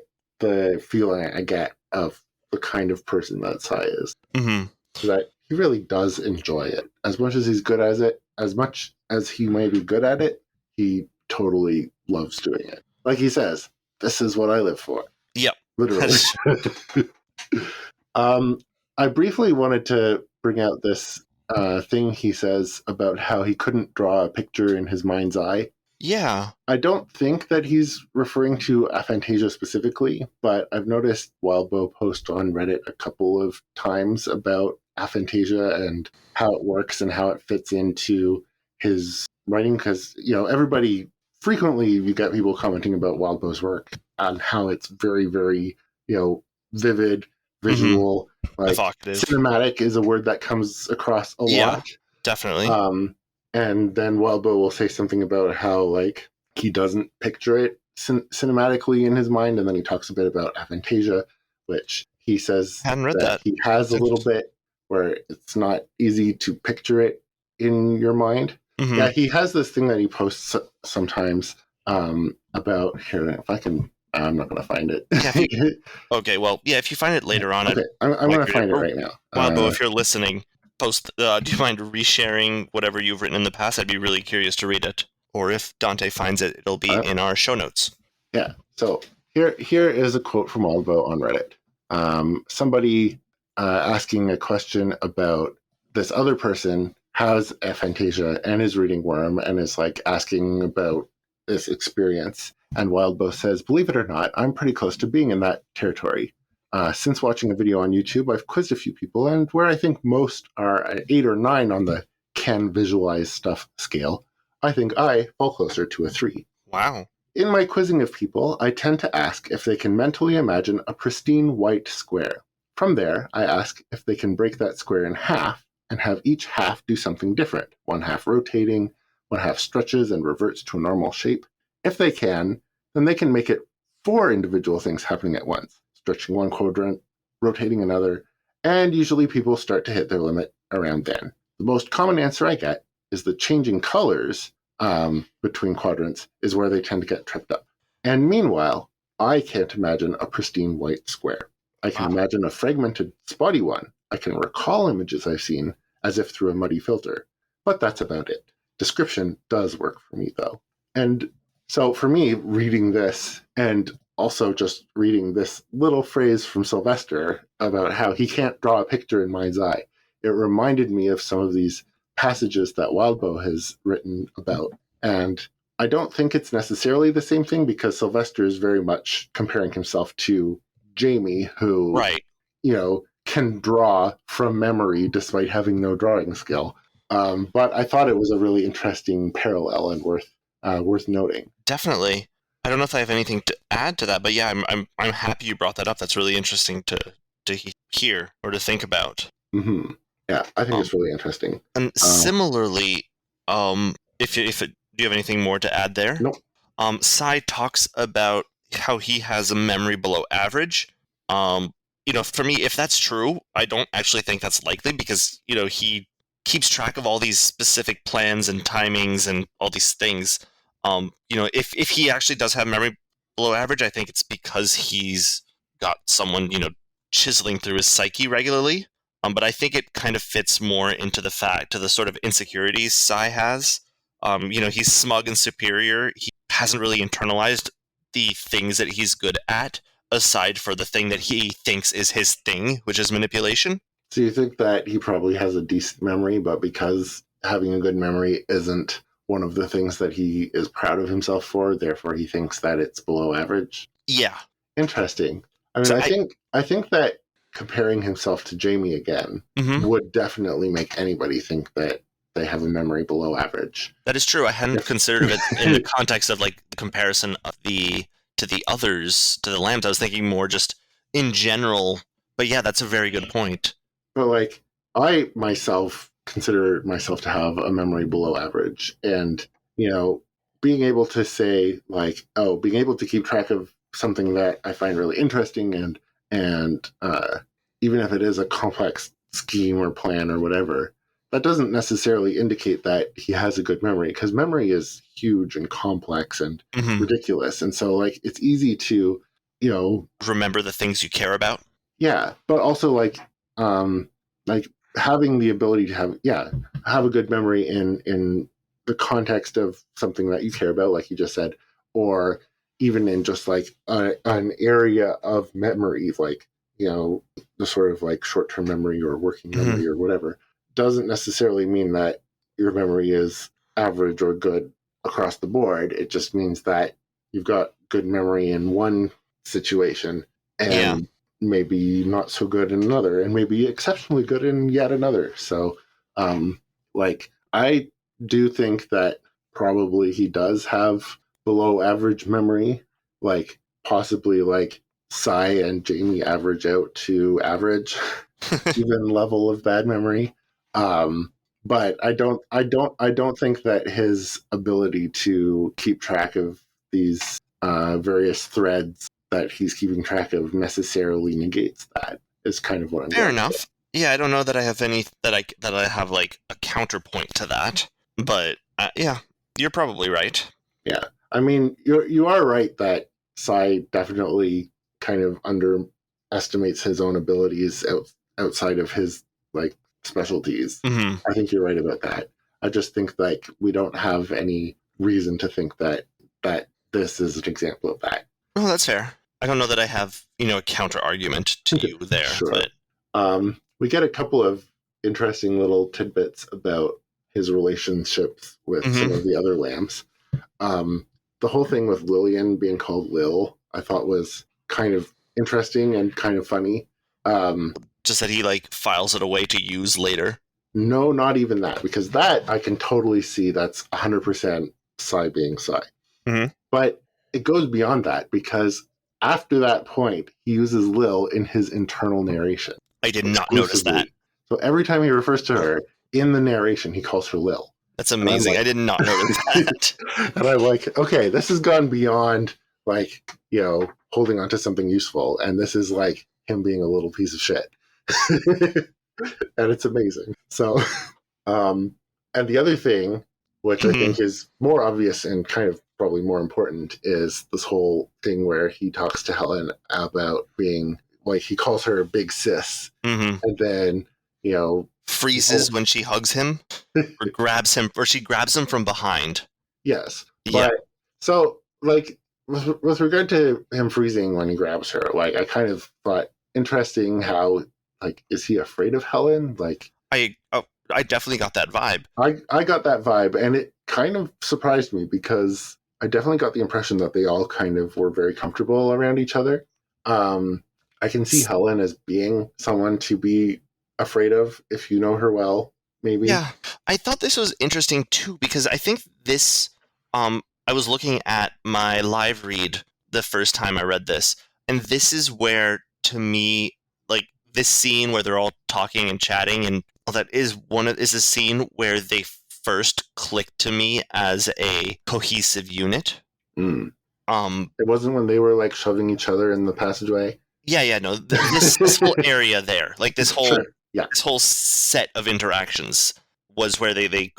feeling I get of the kind of person that Cy is. That he really does enjoy it. As much as he's good at it, as much as he may be good at it, he totally loves doing it. Like he says, this is what I live for. Yep. Literally. I briefly wanted to bring out this thing he says about how he couldn't draw a picture in his mind's eye. Yeah. I don't think that he's referring to aphantasia specifically, but I've noticed Wildbow post on Reddit a couple of times about aphantasia and how it works and how it fits into his writing, because, everybody frequently, you get people commenting about Wildbow's work and how it's very, very, vivid, visual, like evocative. Cinematic is a word that comes across a lot. Definitely. And then Wildbow will say something about how like he doesn't picture it cinematically in his mind, and then he talks a bit about aphantasia, which he says that he has a little bit where it's not easy to picture it in your mind. Yeah, he has this thing that he posts sometimes about here. If I can, I'm not going to find it. Okay, well, yeah, if you find it later on, okay, I'm going to find it right now. Wildbow, if you're listening, post. Do you mind resharing whatever you've written in the past? I'd be really curious to read it. Or if Dante finds it, it'll be in our show notes. Yeah. So here is a quote from Wildbow on Reddit. Somebody asking a question about this other person has aphantasia and is reading Worm and is like asking about this experience. And Wildbow says, believe it or not, I'm pretty close to being in that territory. Since watching a video on YouTube, I've quizzed a few people, and where I think most are at 8 or 9 on the can visualize stuff scale, I think I fall closer to a 3. Wow. In my quizzing of people, I tend to ask if they can mentally imagine a pristine white square. From there, I ask if they can break that square in half and have each half do something different, one half rotating, one half stretches and reverts to a normal shape. If they can, then they can make it 4 individual things happening at once, stretching one quadrant, rotating another, and usually people start to hit their limit around then. The most common answer I get is the changing colors between quadrants is where they tend to get tripped up. And meanwhile, I can't imagine a pristine white square. I can imagine a fragmented, spotty one. I can recall images I've seen as if through a muddy filter. But that's about it. Description does work for me, though. And so for me, reading this and also just reading this little phrase from Sylvester about how he can't draw a picture in mind's eye, it reminded me of some of these passages that Wildbow has written about. And I don't think it's necessarily the same thing because Sylvester is very much comparing himself to Jamie, who, Right. Can draw from memory despite having no drawing skill. But I thought it was a really interesting parallel and worth noting. Definitely. I don't know if I have anything to add to that, but yeah, I'm happy you brought that up. That's really interesting to hear or to think about. Mm-hmm. Yeah, I think it's really interesting. And similarly, do you have anything more to add there? Nope. Sai talks about how he has a memory below average. For me, if that's true, I don't actually think that's likely because, he keeps track of all these specific plans and timings and all these things. If he actually does have memory below average, I think it's because he's got someone, chiseling through his psyche regularly. But I think it kind of fits more into the sort of insecurities Sai has. He's smug and superior. He hasn't really internalized the things that he's good at, aside for the thing that he thinks is his thing, which is manipulation. So you think that he probably has a decent memory, but because having a good memory isn't one of the things that he is proud of himself for, therefore he thinks that it's below average? Yeah. Interesting. I mean, So I think that comparing himself to Jamie again would definitely make anybody think that they have a memory below average. That is true. I hadn't considered it in the context of like the comparison of to the others, to the lambs. I was thinking more just in general. But yeah, that's a very good point. But like, I myself consider myself to have a memory below average, and being able to say like, being able to keep track of something that I find really interesting, and even if it is a complex scheme or plan or whatever, that doesn't necessarily indicate that he has a good memory, because memory is huge and complex and ridiculous, and so like it's easy to remember the things you care about. Yeah, but also like having the ability to have a good memory in the context of something that you care about, like you just said, or even in just like an area of memory, like the sort of like short-term memory or working memory or whatever, doesn't necessarily mean that your memory is average or good across the board. It just means that you've got good memory in one situation and maybe not so good in another, and maybe exceptionally good in yet another. So I do think that probably he does have below average memory, like possibly like Sai and Jamie average out to average even level of bad memory. But I don't think that his ability to keep track of these various threads that he's keeping track of necessarily negates that. Is kind of what I'm fair enough. Yeah, I don't know that I have any that I have like a counterpoint to that, but yeah, you're probably right. Yeah, I mean, you are right that Sai definitely kind of underestimates his own abilities outside of his like specialties. I think you're right about that. I just think like we don't have any reason to think that this is an example of that. Oh, that's fair. I don't know that I have, a counter argument to you there. Sure. But we get a couple of interesting little tidbits about his relationships with some of the other lambs. the whole thing with Lillian being called Lil, I thought was kind of interesting and kind of funny. Just that he like files it away to use later. No, not even that, because that I can totally see that's 100% Psy being Psy. Mm-hmm. But it goes beyond that, because after that point, he uses Lil in his internal narration. I did not notice that. So every time he refers to her in the narration, he calls her Lil. That's amazing. I did not notice that. And I'm like, okay, this has gone beyond, like, you know, holding on to something useful. And this is like him being a little piece of shit. And it's amazing. So, and the other thing, which I think is more obvious and kind of probably more important, is this whole thing where he talks to Helen about being, like, he calls her big sis. And then, you know, freezes when she hugs him or grabs him, or she grabs him from behind. Yes. Yeah. But, so, like, with regard to him freezing when he grabs her, like, I kind of thought interesting how, like, is he afraid of Helen? Like, I definitely got that vibe. I got that vibe, and it kind of surprised me, because I definitely got the impression that they all kind of were very comfortable around each other. I can see Helen as being someone to be afraid of if you know her well, maybe. Yeah, I thought this was interesting too, because I think this, I was looking at my live read the first time I read this, and this is where, to me, like, this scene where they're all talking and chatting and all that is a scene where they first clicked to me as a cohesive unit. It wasn't when they were, like, shoving each other in the passageway. Yeah, no, this whole area there, like this whole this whole set of interactions was where they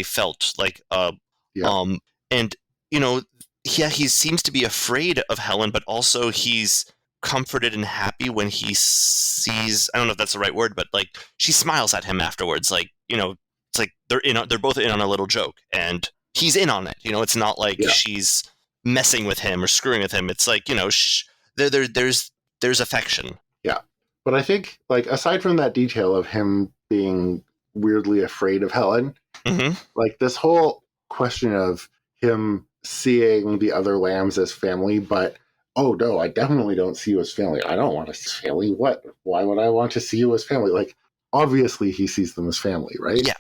felt like and you know, yeah, he seems to be afraid of Helen, but also he's comforted and happy when he sees, I don't know if that's the right word, but like she smiles at him afterwards, like, you know, it's like they're both in on a little joke and he's in on it, you know. It's not like she's messing with him or screwing with him. It's like, you know, there's affection. Yeah. But I think, like, aside from that detail of him being weirdly afraid of Helen, like, this whole question of him seeing the other lambs as family, but, oh no, I definitely don't see you as family. I don't want to see family. What? Why would I want to see you as family? Like, obviously he sees them as family, right? Yeah.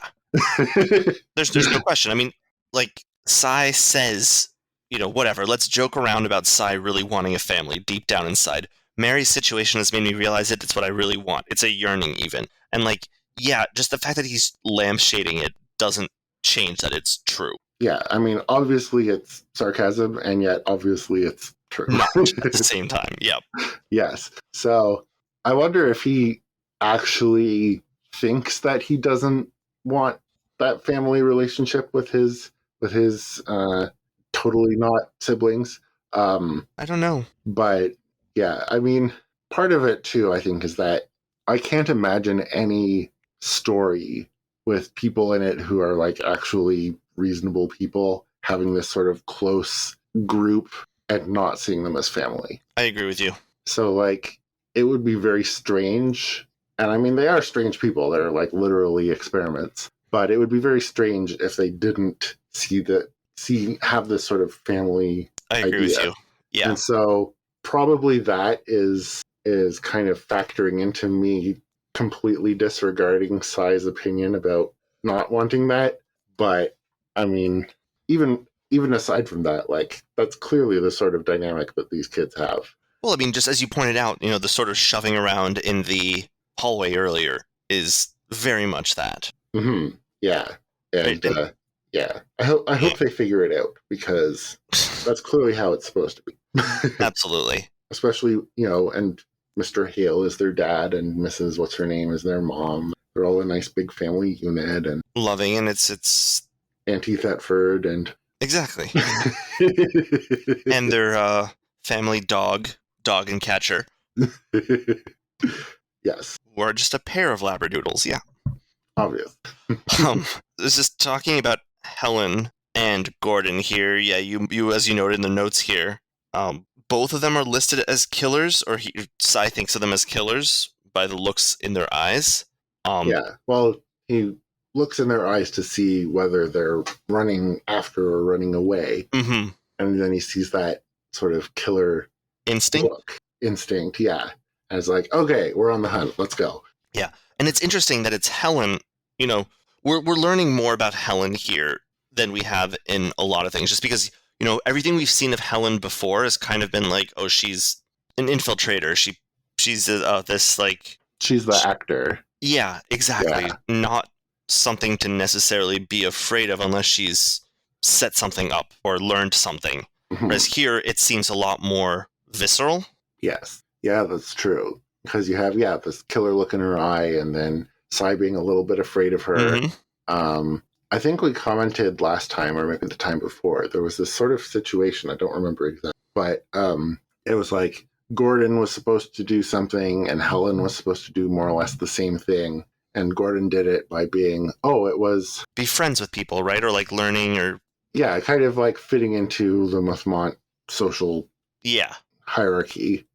There's no question. I mean, like, Sai says, you know, whatever, let's joke around about Sai really wanting a family deep down inside. Mary's situation has made me realize it. It's what I really want. It's a yearning, even. And, like, yeah, just the fact that he's lampshading it doesn't change that it's true. Yeah, I mean, obviously it's sarcasm, and yet obviously it's true. Not at the same time, yep. Yes. So I wonder if he actually thinks that he doesn't want that family relationship with his totally not siblings. I don't know. But yeah, I mean, part of it too, I think, is that I can't imagine any story with people in it who are, like, actually reasonable people having this sort of close group and not seeing them as family. I agree with you. So, like, it would be very strange. And I mean, they are strange people. They're, like, literally experiments. But it would be very strange if they didn't have this sort of family I agree with you. Yeah. And so probably that is kind of factoring into me completely disregarding Sai's opinion about not wanting that. But I mean, even aside from that, like, that's clearly the sort of dynamic that these kids have. Well, I mean, just as you pointed out, you know, the sort of shoving around in the hallway earlier is very much that. Yeah. And yeah, I hope they figure it out, because that's clearly how it's supposed to be. Absolutely. Especially, you know, and Mr. Hale is their dad, and Mrs. What's her name is their mom. They're all a nice big family unit, and loving, and it's Auntie Thetford and exactly, and their family dog and catcher. Yes, or just a pair of labradoodles. Yeah, obvious. This is talking about Helen and Gordon here. Yeah, you as you noted in the notes here, both of them are listed as killers, or Sai thinks of them as killers by the looks in their eyes. Yeah, well, he looks in their eyes to see whether they're running after or running away. Mm-hmm. And then he sees that sort of killer Instinct? instinct, yeah. And it's like, okay, we're on the hunt. Let's go. Yeah. And it's interesting that it's Helen, we're learning more about Helen here than we have in a lot of things, just because, everything we've seen of Helen before has kind of been like, oh, she's an infiltrator. She's this like... She's the actor. Yeah, exactly. Yeah. Not something to necessarily be afraid of unless she's set something up or learned something. Mhm. Whereas here, it seems a lot more visceral. Yes. Yeah, that's true. Because you have, this killer look in her eye, and then Sai being a little bit afraid of her. Mm-hmm. I think we commented last time, or maybe the time before, there was this sort of situation, I don't remember exactly, but it was like Gordon was supposed to do something, and Helen was supposed to do more or less the same thing. And Gordon did it by being, it was... Be friends with people, right? Or like learning or... Yeah, kind of like fitting into the Muthmont social hierarchy,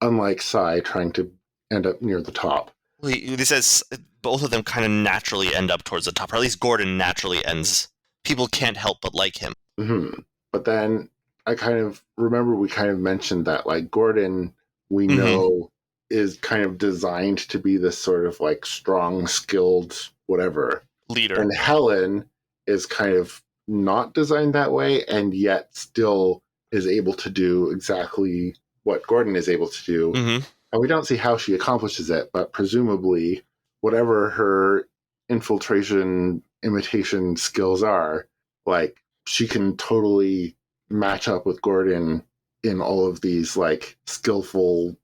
unlike Sai trying to end up near the top. Well, he says both of them kind of naturally end up towards the top, or at least Gordon naturally ends. People can't help but like him. Mm-hmm. But then I kind of remember we kind of mentioned that, like, Gordon, we know, is kind of designed to be this sort of like strong, skilled, whatever leader. And Helen is kind of not designed that way, and yet still is able to do exactly what Gordon is able to do. Mm-hmm. And we don't see how she accomplishes it, but presumably whatever her infiltration imitation skills are, like, she can totally match up with Gordon in all of these like skillful,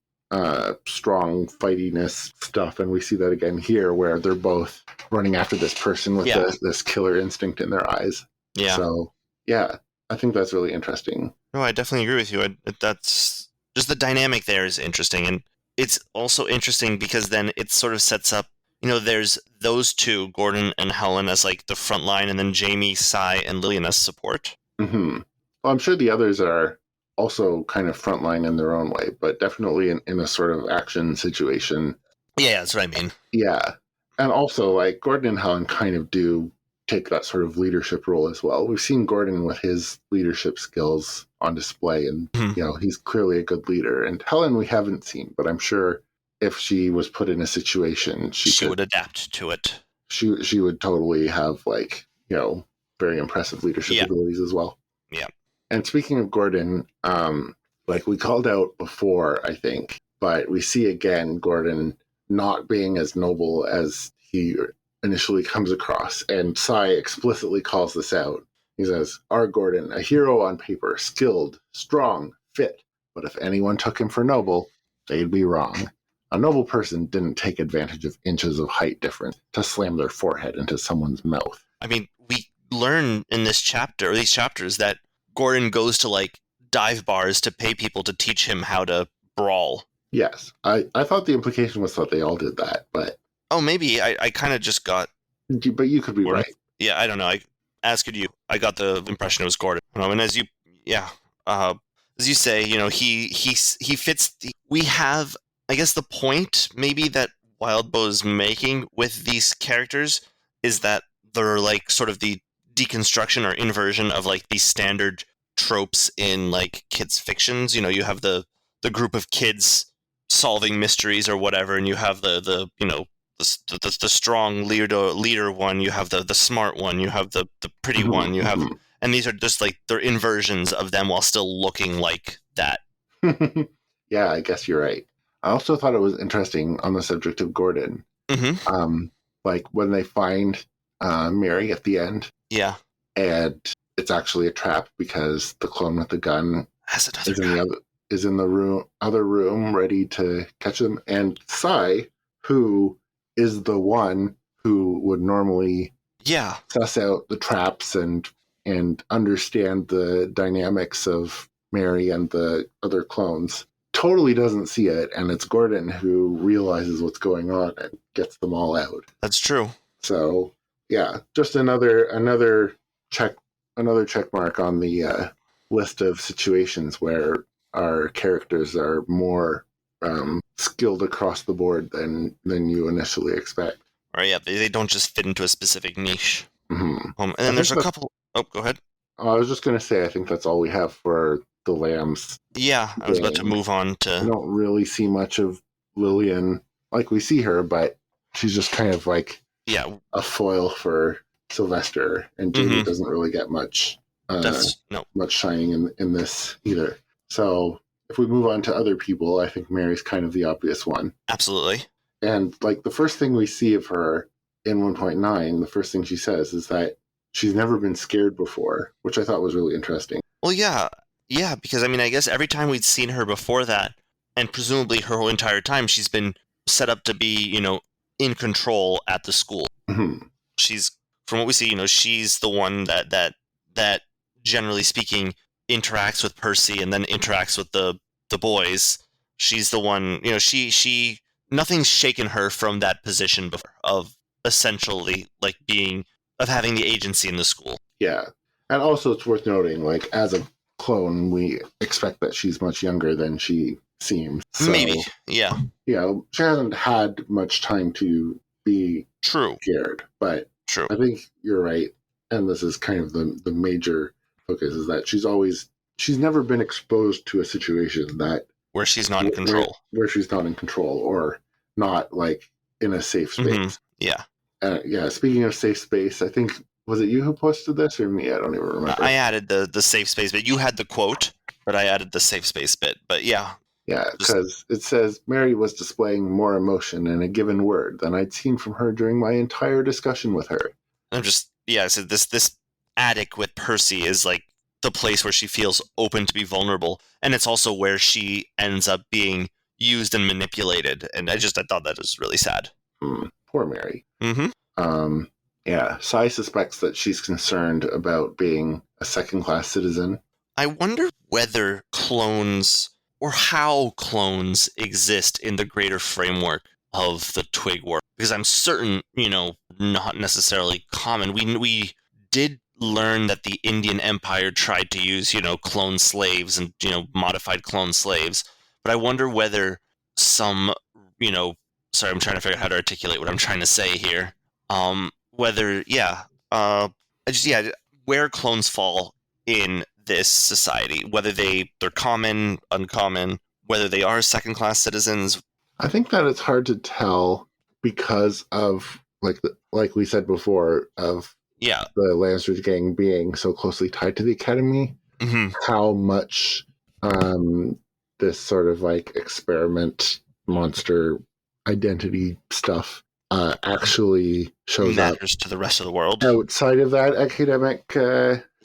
strong fightiness stuff. And we see that again here, where they're both running after this person with this killer instinct in their eyes. Yeah. So, I think that's really interesting. No, I definitely agree with you. That's just the dynamic there is interesting. And it's also interesting because then it sort of sets up, there's those two, Gordon and Helen, as like the front line, and then Jamie, Sai, and Lillian as support. Mm-hmm. Well, I'm sure the others are also kind of frontline in their own way, but definitely in a sort of action situation. Yeah, that's what I mean. Yeah. And also, like, Gordon and Helen kind of do take that sort of leadership role as well. We've seen Gordon with his leadership skills on display, and, he's clearly a good leader. And Helen we haven't seen, but I'm sure if she was put in a situation, she would adapt to it. She would totally have, like, very impressive leadership abilities as well. Yeah. And speaking of Gordon, like we called out before, I think, but we see again Gordon not being as noble as he initially comes across. And Sai explicitly calls this out. He says, "Our Gordon, a hero on paper, skilled, strong, fit. But if anyone took him for noble, they'd be wrong. A noble person didn't take advantage of inches of height difference to slam their forehead into someone's mouth." I mean, we learn in this chapter, or these chapters, that Gordon goes to like dive bars to pay people to teach him how to brawl. Yes. I thought the implication was that they all did that, but... Oh, maybe. I kind of just got... But you could be Gordon. right. Yeah, I don't know. I got the impression it was Gordon. And as you say, he fits... We have, I guess, the point maybe that Wildbow's making with these characters is that they're like sort of the deconstruction or inversion of like these standard tropes in like kids' fictions. You have the group of kids solving mysteries or whatever, and you have the strong leader one, you have the smart one, you have the pretty one, you have, and these are just like they're inversions of them while still looking like that. Yeah, I guess you're right. I also thought it was interesting on the subject of Gordon. Like when they find Mary at the end. Yeah. And it's actually a trap because the clone with the gun is in the other room ready to catch them. And Sai, who is the one who would normally suss out the traps and understand the dynamics of Mary and the other clones, totally doesn't see it. And it's Gordon who realizes what's going on and gets them all out. That's true. So, yeah, just another check mark on the list of situations where our characters are more skilled across the board than you initially expect. Or yeah, they don't just fit into a specific niche. Mhm. And then there's a couple. Oh, go ahead. I was just going to say, I think that's all we have for the Lambs Yeah, I was about to gang. move on We to. don't really see much of Lillian. Like, we see her, but she's just kind of like Yeah, a foil for Sylvester, and Jamie mm-hmm. doesn't really get much No, much shining in this either. So if we move on to other people, I think Mary's kind of the obvious one. absolutely. And like the first thing we see of her in 1.9, the first thing she says is that she's never been scared before, which I thought was really interesting. Well, yeah, because I mean, I guess every time we'd seen her before that, and presumably her whole entire time, she's been set up to be, in control at the school. Mm-hmm. She's, from what we see, she's the one that generally speaking interacts with Percy and then interacts with the boys. She's the one, she nothing's shaken her from that position before of essentially like of having the agency in the school. Yeah. And also it's worth noting, like, as a clone, we expect that she's much younger than she seems. So, Maybe, yeah. Yeah, she hasn't had much time to be True. scared, but True. I think you're right. And this is kind of the major focus, is that she's never been exposed to a situation that where she's not in control. Where she's not in control, or not like in a safe space. Mm-hmm. Yeah. Yeah. Speaking of safe space, I think, was it you who posted this or me? I don't even remember. I added the safe space bit. You had the quote, but I added the safe space bit. But yeah. Yeah, because it says Mary was displaying more emotion in a given word than I'd seen from her during my entire discussion with her. So this attic with Percy is like the place where she feels open to be vulnerable, and it's also where she ends up being used and manipulated. And I thought that was really sad. Poor Mary. Mm-hmm. Yeah, Sai suspects that she's concerned about being a second-class citizen. I wonder whether clones, or how clones exist in the greater framework of the Twig world. Because I'm certain, not necessarily common. We did learn that the Indian Empire tried to use, clone slaves and, modified clone slaves. But I wonder whether some, sorry, I'm trying to figure out how to articulate what I'm trying to say here. Where clones fall in this society, whether they're common, uncommon, whether they are second-class citizens. I think that it's hard to tell because of, like we said before, of the Lambsbridge gang being so closely tied to the academy, how much this sort of like experiment monster identity stuff actually shows matters to the rest of the world outside of that academic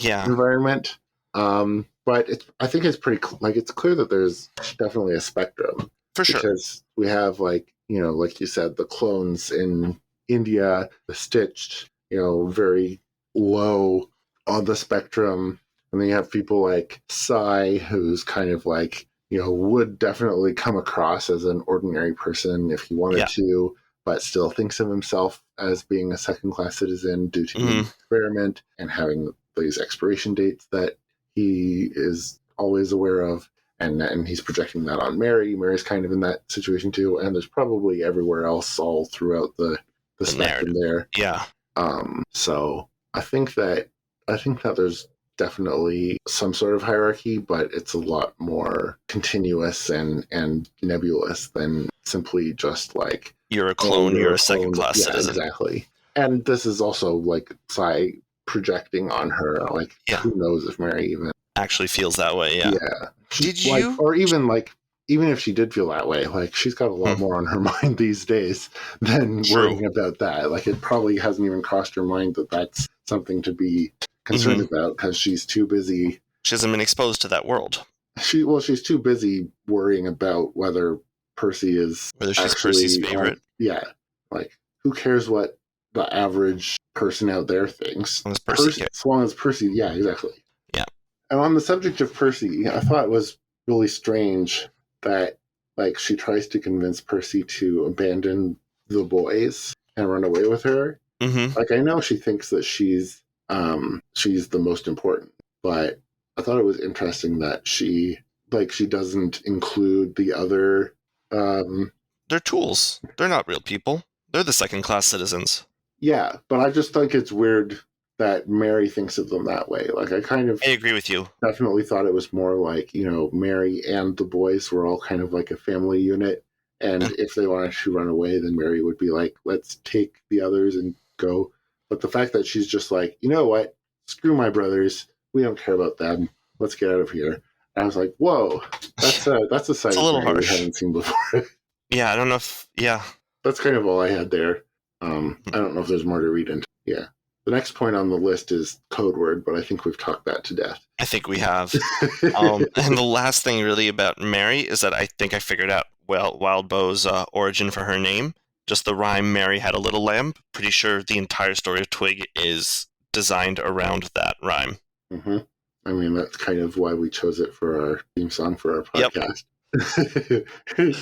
environment. But I think it's pretty it's clear that there's definitely a spectrum, for sure, because we have like you said, the clones in India, the stitched, very low on the spectrum, and then you have people like Sai, who's kind of like would definitely come across as an ordinary person if he wanted to, but still thinks of himself as being a second-class citizen due to the experiment and having these expiration dates that he is always aware of, and he's projecting that on Mary. Mary's kind of in that situation too, and there's probably everywhere else all throughout the spectrum there. Yeah. So I think that there's definitely some sort of hierarchy, but it's a lot more continuous and nebulous than simply just like, you're a clone, you're a second-class citizen. Exactly. And this is also like Sai projecting on her, like, who knows if Mary even actually feels that way. Did you, or even if she did feel that way, like, she's got a lot more on her mind these days than worrying about that. Like, it probably hasn't even crossed her mind that that's something to be concerned about, because she's too busy. She hasn't been exposed to that world. She's too busy worrying about whether she's Percy's favorite. Like, who cares what the average person out there thinks? As long as Percy, exactly. Yeah. And on the subject of Percy, I thought it was really strange that, like, she tries to convince Percy to abandon the boys and run away with her. Like, I know she thinks that she's the most important, but I thought it was interesting that she doesn't include the other. They're tools. They're not real people. They're the second-class citizens. Yeah, but I just think it's weird that Mary thinks of them that way. Like, I kind of I agree with you. definitely thought it was more like, Mary and the boys were all kind of like a family unit. And if they wanted to run away, then Mary would be like, let's take the others and go. But the fact that she's just like, you know what? Screw my brothers. We don't care about them. Let's get out of here. And I was like, whoa, that's a side It's a of little Mary we harsh. haven't seen before. Yeah, I don't know if... Yeah. That's kind of all I had there. I don't know if there's more to read into. Yeah. The next point on the list is code word, but I think we've talked that to death. I think we have. And the last thing really about Mary is that I think I figured out, Wild Bow's origin for her name. Just the rhyme, Mary had a little lamb. Pretty sure the entire story of Twig is designed around that rhyme. Mm-hmm. I mean, that's kind of why we chose it for our theme song for our podcast. Yep.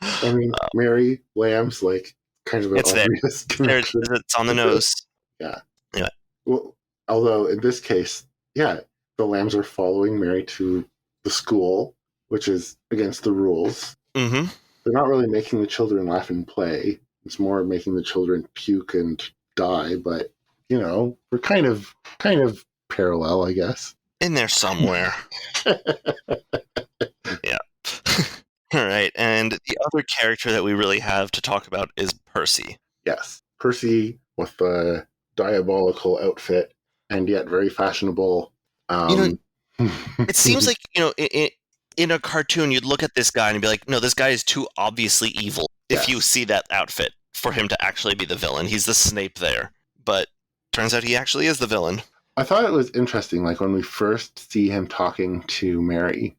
I mean, Mary, lambs, like, kind of an obvious connection. It's on the nose. Yeah. Yeah. Well, although in this case, yeah, the lambs are following Mary to the school, which is against the rules. Mm-hmm. They're not really making the children laugh and play. It's more making the children puke and die, but, we're kind of parallel, I guess. In there somewhere. Yeah. All right, and the other character that we really have to talk about is Percy. Yes, Percy with the diabolical outfit and yet very fashionable. It seems like, in a cartoon, you'd look at this guy and be like, no, this guy is too obviously evil if you see that outfit for him to actually be the villain. He's the Snape there. But turns out he actually is the villain. I thought it was interesting, like when we first see him talking to Mary,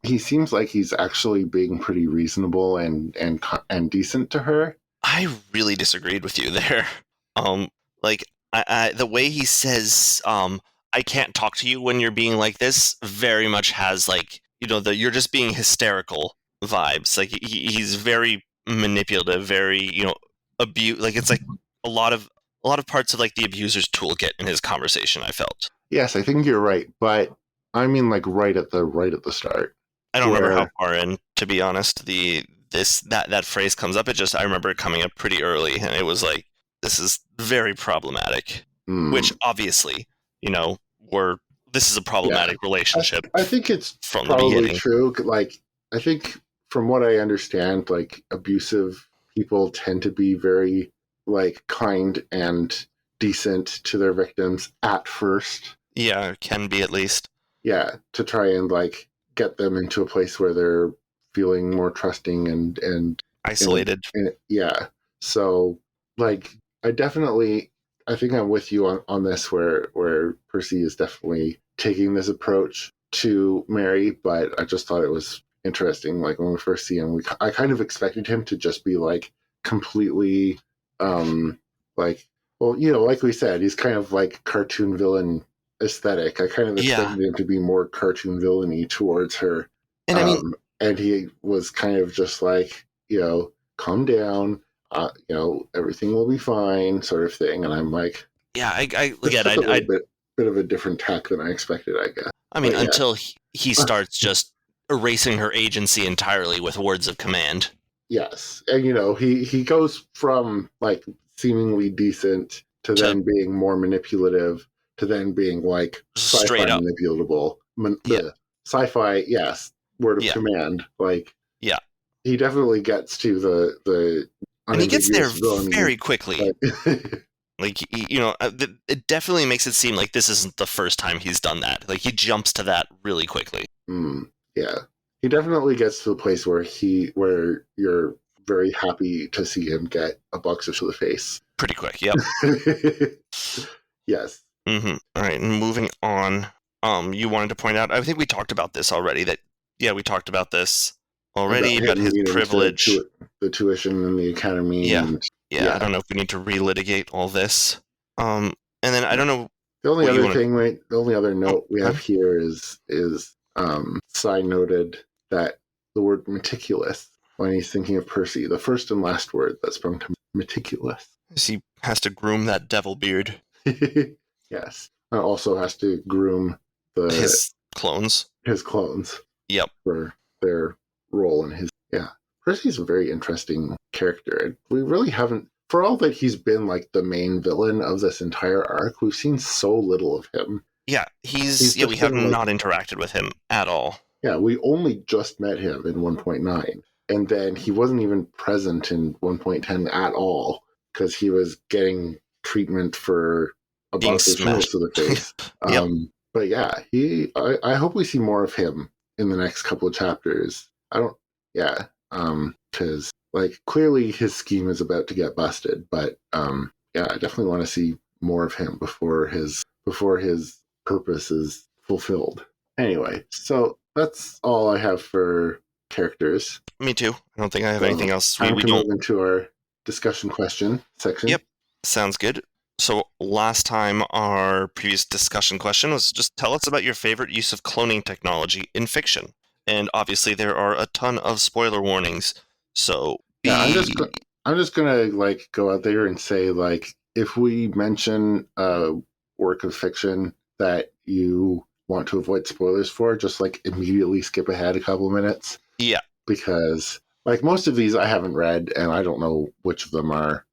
he seems like he's actually being pretty reasonable and decent to her. I really disagreed with you there. The way he says, I can't talk to you when you're being like this, very much has you're just being hysterical vibes. Like he's very manipulative, very it's like a lot of parts of like the abuser's toolkit in his conversation. I felt. Yes, I think you're right, but I mean like right at the start. I don't remember how far in, to be honest. That phrase comes up. I remember it coming up pretty early, and it was like, this is very problematic. Which obviously, this is a problematic relationship. I think it's from probably the beginning. True. Like, I think from what I understand, like abusive people tend to be very like kind and decent to their victims at first. Yeah, can be at least. Yeah, to try and like get them into a place where they're feeling more trusting and isolated. Yeah. So like I think I'm with you on this where Percy is definitely taking this approach to Mary, but I just thought it was interesting. Like when we first see him, I kind of expected him to just be like completely like we said, he's kind of like cartoon villain aesthetic. I kind of expected him to be more cartoon villainy towards her. And and he was kind of just like, calm down, everything will be fine, sort of thing. And I'm like, I bit of a different tack than I expected, I guess. I mean, until he starts just erasing her agency entirely with words of command. Yes, and he goes from like seemingly decent to then being more manipulative to then being like straight up manipulatable. Sci-fi, yes, word of command. Like, he definitely gets to the and he gets there very quickly. Like, it definitely makes it seem like this isn't the first time he's done that. Like, he jumps to that really quickly. Yeah. He definitely gets to the place where you're very happy to see him get a boxer to the face. Pretty quick, yep. Yes. Mm-hmm. All right, moving on. You wanted to point out, I think we talked about this already, we talked about this already, about his privilege. The tuition in the academy. Yeah. I don't know if we need to relitigate all this. And then I don't know. The only other note we have here is side noted that the word meticulous, when he's thinking of Percy, the first and last word that sprung to meticulous. He has to groom that devil beard. Yes. And also has to groom his clones. Yep. For their role in his. Yeah. Percy's a very interesting character. character. And we really haven't, for all that he's been like the main villain of this entire arc, we've seen so little of him. Yeah, we have not interacted with him at all. Yeah, we only just met him in 1.9. And then he wasn't even present in 1.10 at all because he was getting treatment for a bunch of to the face. Yep. But yeah, I hope we see more of him in the next couple of chapters. Because like clearly his scheme is about to get busted. But yeah, I definitely want to see more of him before his purpose is fulfilled. Anyway, so that's all I have for characters. Me too. I don't think I have anything else. We can move into our discussion question section. Yep, sounds good. So last time, our previous discussion question was just tell us about your favorite use of cloning technology in fiction. And obviously there are a ton of spoiler warnings. So I'm just gonna like go out there and say like if we mention a work of fiction that you want to avoid spoilers for, just like immediately skip ahead a couple minutes. Yeah. Because like most of these I haven't read and I don't know which of them are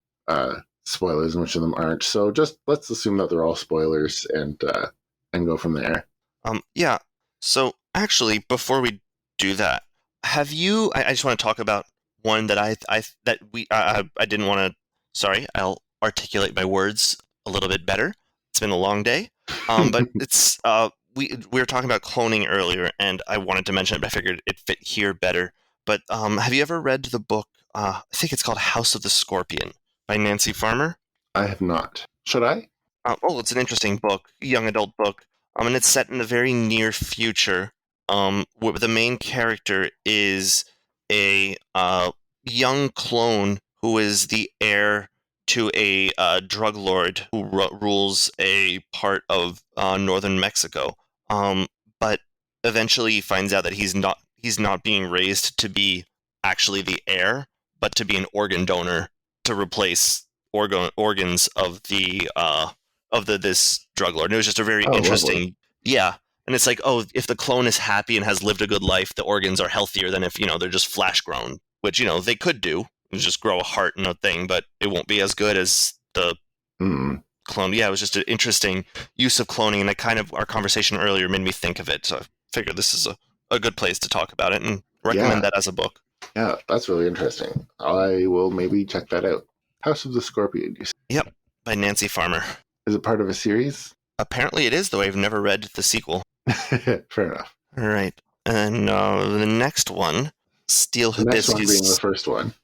spoilers and which of them aren't. So just let's assume that they're all spoilers and go from there. Yeah. So actually, before we do that, have you? I just want to talk about one that I didn't want to. Sorry, I'll articulate my words a little bit better. It's been a long day, but it's we were talking about cloning earlier, and I wanted to mention it, but I figured it fit here better. But have you ever read the book? I think it's called House of the Scorpion by Nancy Farmer. I have not. Should I? It's an interesting book, young adult book. And it's set in the very near future. Where the main character is a young clone who is the heir to a drug lord who rules a part of northern Mexico. But eventually he finds out that he's not being raised to be actually the heir, but to be an organ donor to replace organs of this drug lord. And it was just a very interesting, lovely. Yeah. And it's like, if the clone is happy and has lived a good life, the organs are healthier than if they're just flash grown, which they could do, just grow a heart and a thing, but it won't be as good as the clone. Yeah, it was just an interesting use of cloning, and kind of our conversation earlier made me think of it. So I figured this is a good place to talk about it and recommend that as a book. Yeah, that's really interesting. I will maybe check that out. House of the Scorpion, you said? Yep, by Nancy Farmer. Is it part of a series? Apparently it is, though I've never read the sequel. Fair enough. All right. And the next one, Steel Hibiscus. The next one being the first one.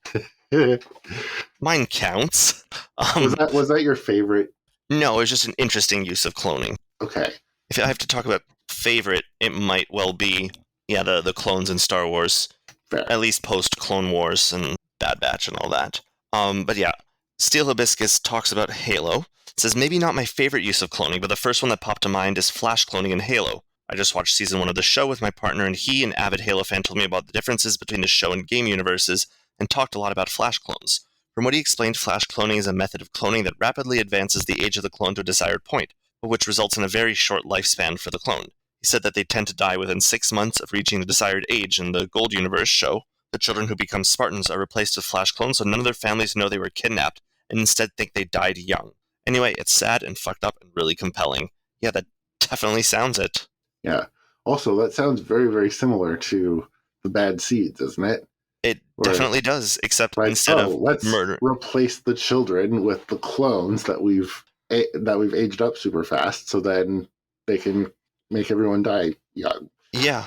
Mine counts. Was that your favorite? No, it was just an interesting use of cloning. Okay. If I have to talk about favorite, it might well be, the clones in Star Wars. Fair. At least post-Clone Wars and Bad Batch and all that. But yeah, Steel Hibiscus talks about Halo. It says, maybe not my favorite use of cloning, but the first one that popped to mind is Flash cloning in Halo. I just watched season 1 of the show with my partner, and he, an avid Halo fan, told me about the differences between the show and game universes, and talked a lot about Flash clones. From what he explained, Flash cloning is a method of cloning that rapidly advances the age of the clone to a desired point, but which results in a very short lifespan for the clone. He said that they tend to die within 6 months of reaching the desired age. In the Gold Universe show, the children who become Spartans are replaced with Flash clones, so none of their families know they were kidnapped, and instead think they died young. Anyway, it's sad and fucked up and really compelling. Yeah, that definitely sounds it. Yeah. Also, that sounds very, very similar to the Bad Seeds, isn't it? It definitely does, except like, instead of murder, replace the children with the clones that we've aged up super fast, so then they can make everyone die young. Yeah.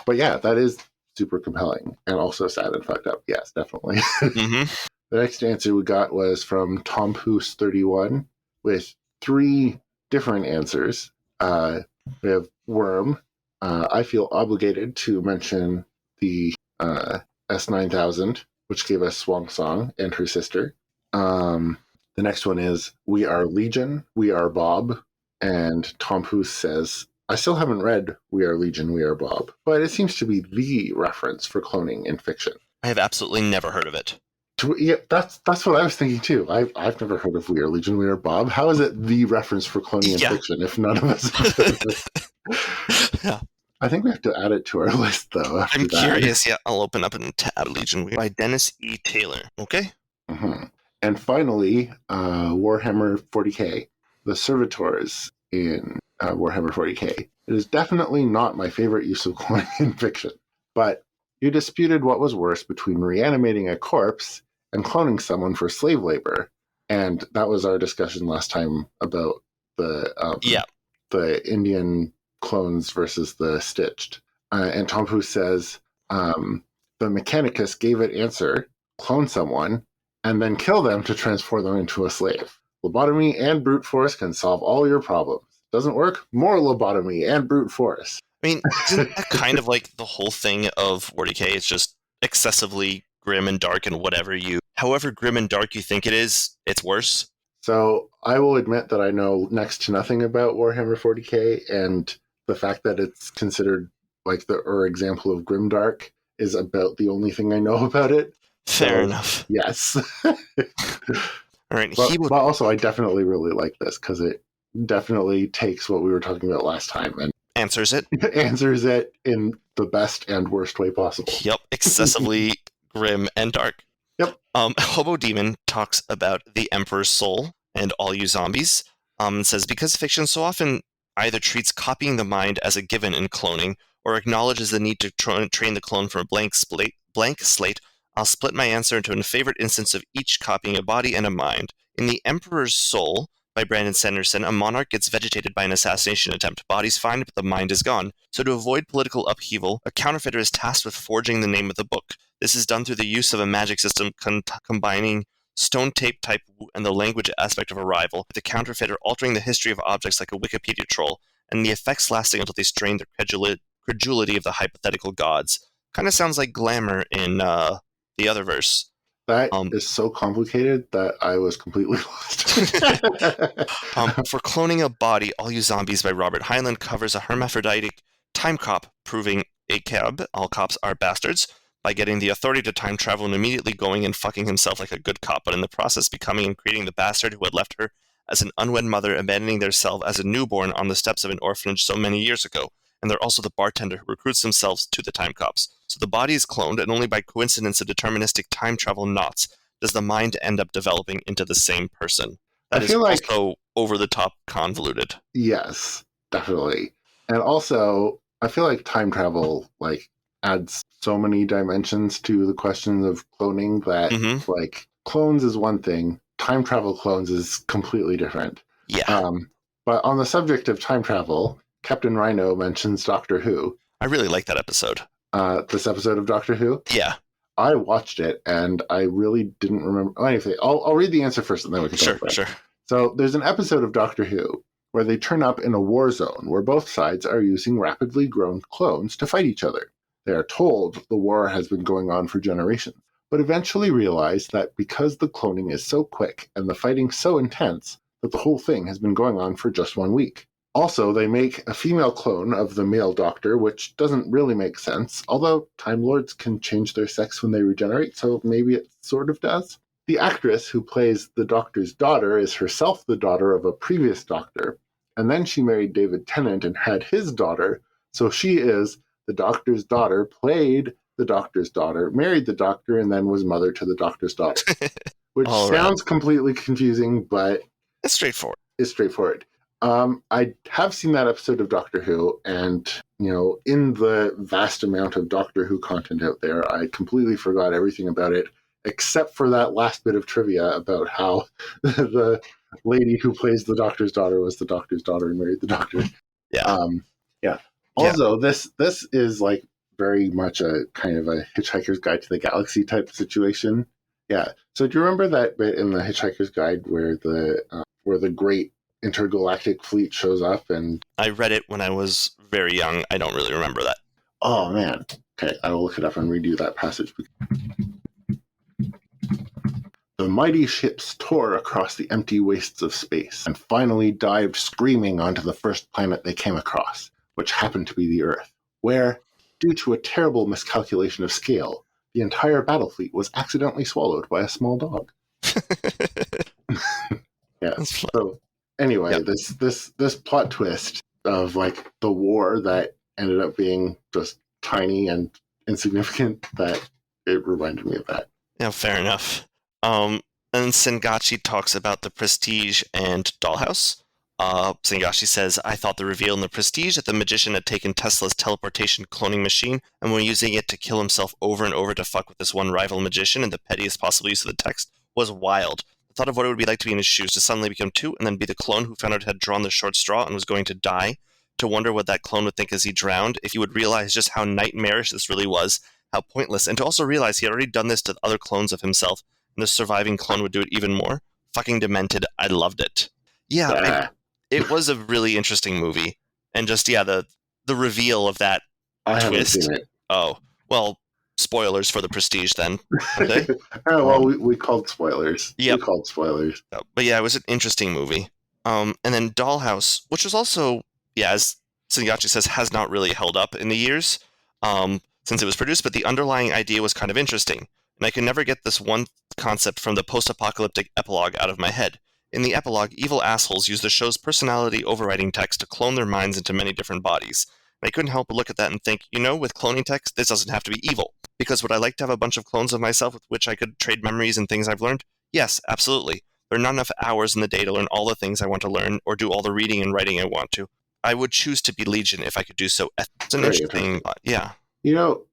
But yeah, that is super compelling and also sad and fucked up. Yes, definitely. Mm-hmm. The next answer we got was from Tom Poos 31 with 3 different answers. We have Worm. I feel obligated to mention the S9000, which gave us Swamp Song and her sister. The next one is We Are Legion, We Are Bob. And Tom Poos says, I still haven't read We Are Legion, We Are Bob, but it seems to be the reference for cloning in fiction. I have absolutely never heard of it. Yeah, that's what I was thinking too. I've never heard of We Are Legion, We Are Bob. How is it the reference for cloning in fiction if none of us have heard of it? Yeah. I think we have to add it to our list, though. I'm curious. Yeah, I'll open up in tab Legion by Dennis E. Taylor. Okay. Mm-hmm. And finally, Warhammer 40k, the servitors in Warhammer 40k. It is definitely not my favorite use of cloning in fiction, but you disputed what was worse between reanimating a corpse and cloning someone for slave labor, and that was our discussion last time about the Indian clones versus the stitched. And Tom Pu says the Mechanicus gave it answer: clone someone and then kill them to transform them into a slave. Lobotomy and brute force can solve all your problems. Doesn't work? More lobotomy and brute force. I mean, isn't that kind of like the whole thing of 40k? It's just excessively grim and dark, and however grim and dark you think it is, it's worse. So I will admit that I know next to nothing about Warhammer 40k, and the fact that it's considered like the example of grimdark is about the only thing I know about it. Fair enough. Yes. All right. But also, I definitely really like this because it definitely takes what we were talking about last time and answers it. Answers it in the best and worst way possible. Yep. Excessively grim and dark. Yep. Hobo Demon talks about the Emperor's soul and all you zombies. Says, because fiction so often either treats copying the mind as a given in cloning or acknowledges the need to train the clone from a blank slate, I'll split my answer into a favorite instance of each copying a body and a mind. In The Emperor's Soul by Brandon Sanderson, a monarch gets vegetated by an assassination attempt. Body's fine, but the mind is gone. So to avoid political upheaval, a counterfeiter is tasked with forging the name of the book. This is done through the use of a magic system combining stone tape type and the language aspect of arrival, with the counterfeiter altering the history of objects like a Wikipedia troll, and the effects lasting until they strain the credulity of the hypothetical gods. Kind of sounds like Glamour in the other verse. That is so complicated that I was completely lost. For cloning a body, All You Zombies by Robert Heinlein covers a hermaphroditic time cop proving all cops are bastards by getting the authority to time travel and immediately going and fucking himself like a good cop, but in the process becoming and creating the bastard who had left her as an unwed mother, abandoning their self as a newborn on the steps of an orphanage so many years ago. And they're also the bartender who recruits themselves to the time cops. So the body is cloned, and only by coincidence of deterministic time travel knots does the mind end up developing into the same person. That is also over-the-top convoluted. Yes, definitely. And also, I feel like time travel adds so many dimensions to the questions of cloning that clones is one thing, time travel clones is completely different. Yeah. But on the subject of time travel, Captain Rhino mentions Doctor Who. I really like that episode. This episode of Doctor Who? Yeah. I watched it, and I really didn't remember anything. I'll read the answer first, and then we can talk about it. Sure. So there's an episode of Doctor Who where they turn up in a war zone where both sides are using rapidly grown clones to fight each other. They are told the war has been going on for generations, but eventually realize that because the cloning is so quick and the fighting so intense, that the whole thing has been going on for just 1 week. Also, they make a female clone of the male Doctor, which doesn't really make sense, although Time Lords can change their sex when they regenerate, so maybe it sort of does. The actress who plays the Doctor's daughter is herself the daughter of a previous Doctor, and then she married David Tennant and had his daughter, so she is the Doctor's daughter, played the Doctor's daughter, married the Doctor, and then was mother to the Doctor's daughter. Which sounds completely confusing, but it's straightforward. I have seen that episode of Doctor Who, and, in the vast amount of Doctor Who content out there, I completely forgot everything about it, except for that last bit of trivia about how the lady who plays the Doctor's daughter was the Doctor's daughter and married the Doctor. Yeah. Also, this is very much a kind of a Hitchhiker's Guide to the Galaxy type of situation. Yeah. So do you remember that bit in the Hitchhiker's Guide where the great intergalactic fleet shows up? And I read it when I was very young. I don't really remember that. Oh man. Okay, I will look it up and read you that passage. The mighty ships tore across the empty wastes of space and finally dived screaming onto the first planet they came across, which happened to be the Earth, where, due to a terrible miscalculation of scale, the entire battle fleet was accidentally swallowed by a small dog. Yeah. So anyway, this plot twist of the war that ended up being just tiny and insignificant that it reminded me of that. Yeah, fair enough. And Sengachi talks about the Prestige and Dollhouse. Sengachi says, I thought the reveal in the Prestige that the magician had taken Tesla's teleportation cloning machine and were using it to kill himself over and over to fuck with this one rival magician in the pettiest possible use of the text was wild. The thought of what it would be like to be in his shoes, to suddenly become two, and then be the clone who found out had drawn the short straw and was going to die, to wonder what that clone would think as he drowned, if he would realize just how nightmarish this really was, how pointless, and to also realize he had already done this to other clones of himself, and the surviving clone would do it even more. Fucking demented. I loved it. Yeah, it was a really interesting movie. And just, the reveal of that I haven't twist. seen it. Oh, well, spoilers for the Prestige then, aren't they? Oh, well, we called spoilers. Yep. We called spoilers. But yeah, it was an interesting movie. And then Dollhouse, which was also, as Sengachi says, has not really held up in the years since it was produced, but the underlying idea was kind of interesting. And I could never get this one concept from the post-apocalyptic epilogue out of my head. In the epilogue, evil assholes use the show's personality overriding text to clone their minds into many different bodies. And I couldn't help but look at that and think, with cloning text, this doesn't have to be evil. Because would I like to have a bunch of clones of myself with which I could trade memories and things I've learned? Yes, absolutely. There are not enough hours in the day to learn all the things I want to learn or do all the reading and writing I want to. I would choose to be Legion if I could do so. It's an interesting, yeah.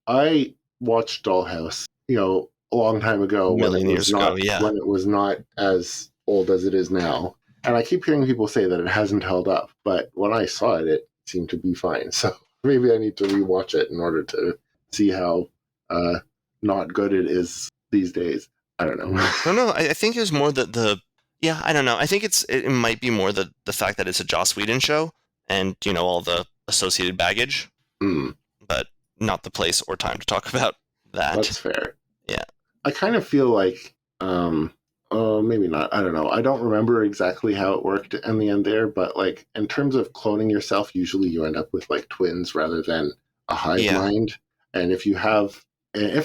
I watched Dollhouse, a long time ago when it was not as old as it is now. And I keep hearing people say that it hasn't held up, but when I saw it, it seemed to be fine. So maybe I need to rewatch it in order to see how not good it is these days. I don't know. No, I think it was more I don't know. I think it might be more the fact that it's a Joss Whedon show and, all the associated baggage, but not the place or time to talk about that. That's fair. Yeah. I kind of feel like, maybe not. I don't know. I don't remember exactly how it worked in the end there, but like in terms of cloning yourself, usually you end up with like twins rather than a hive mind. And if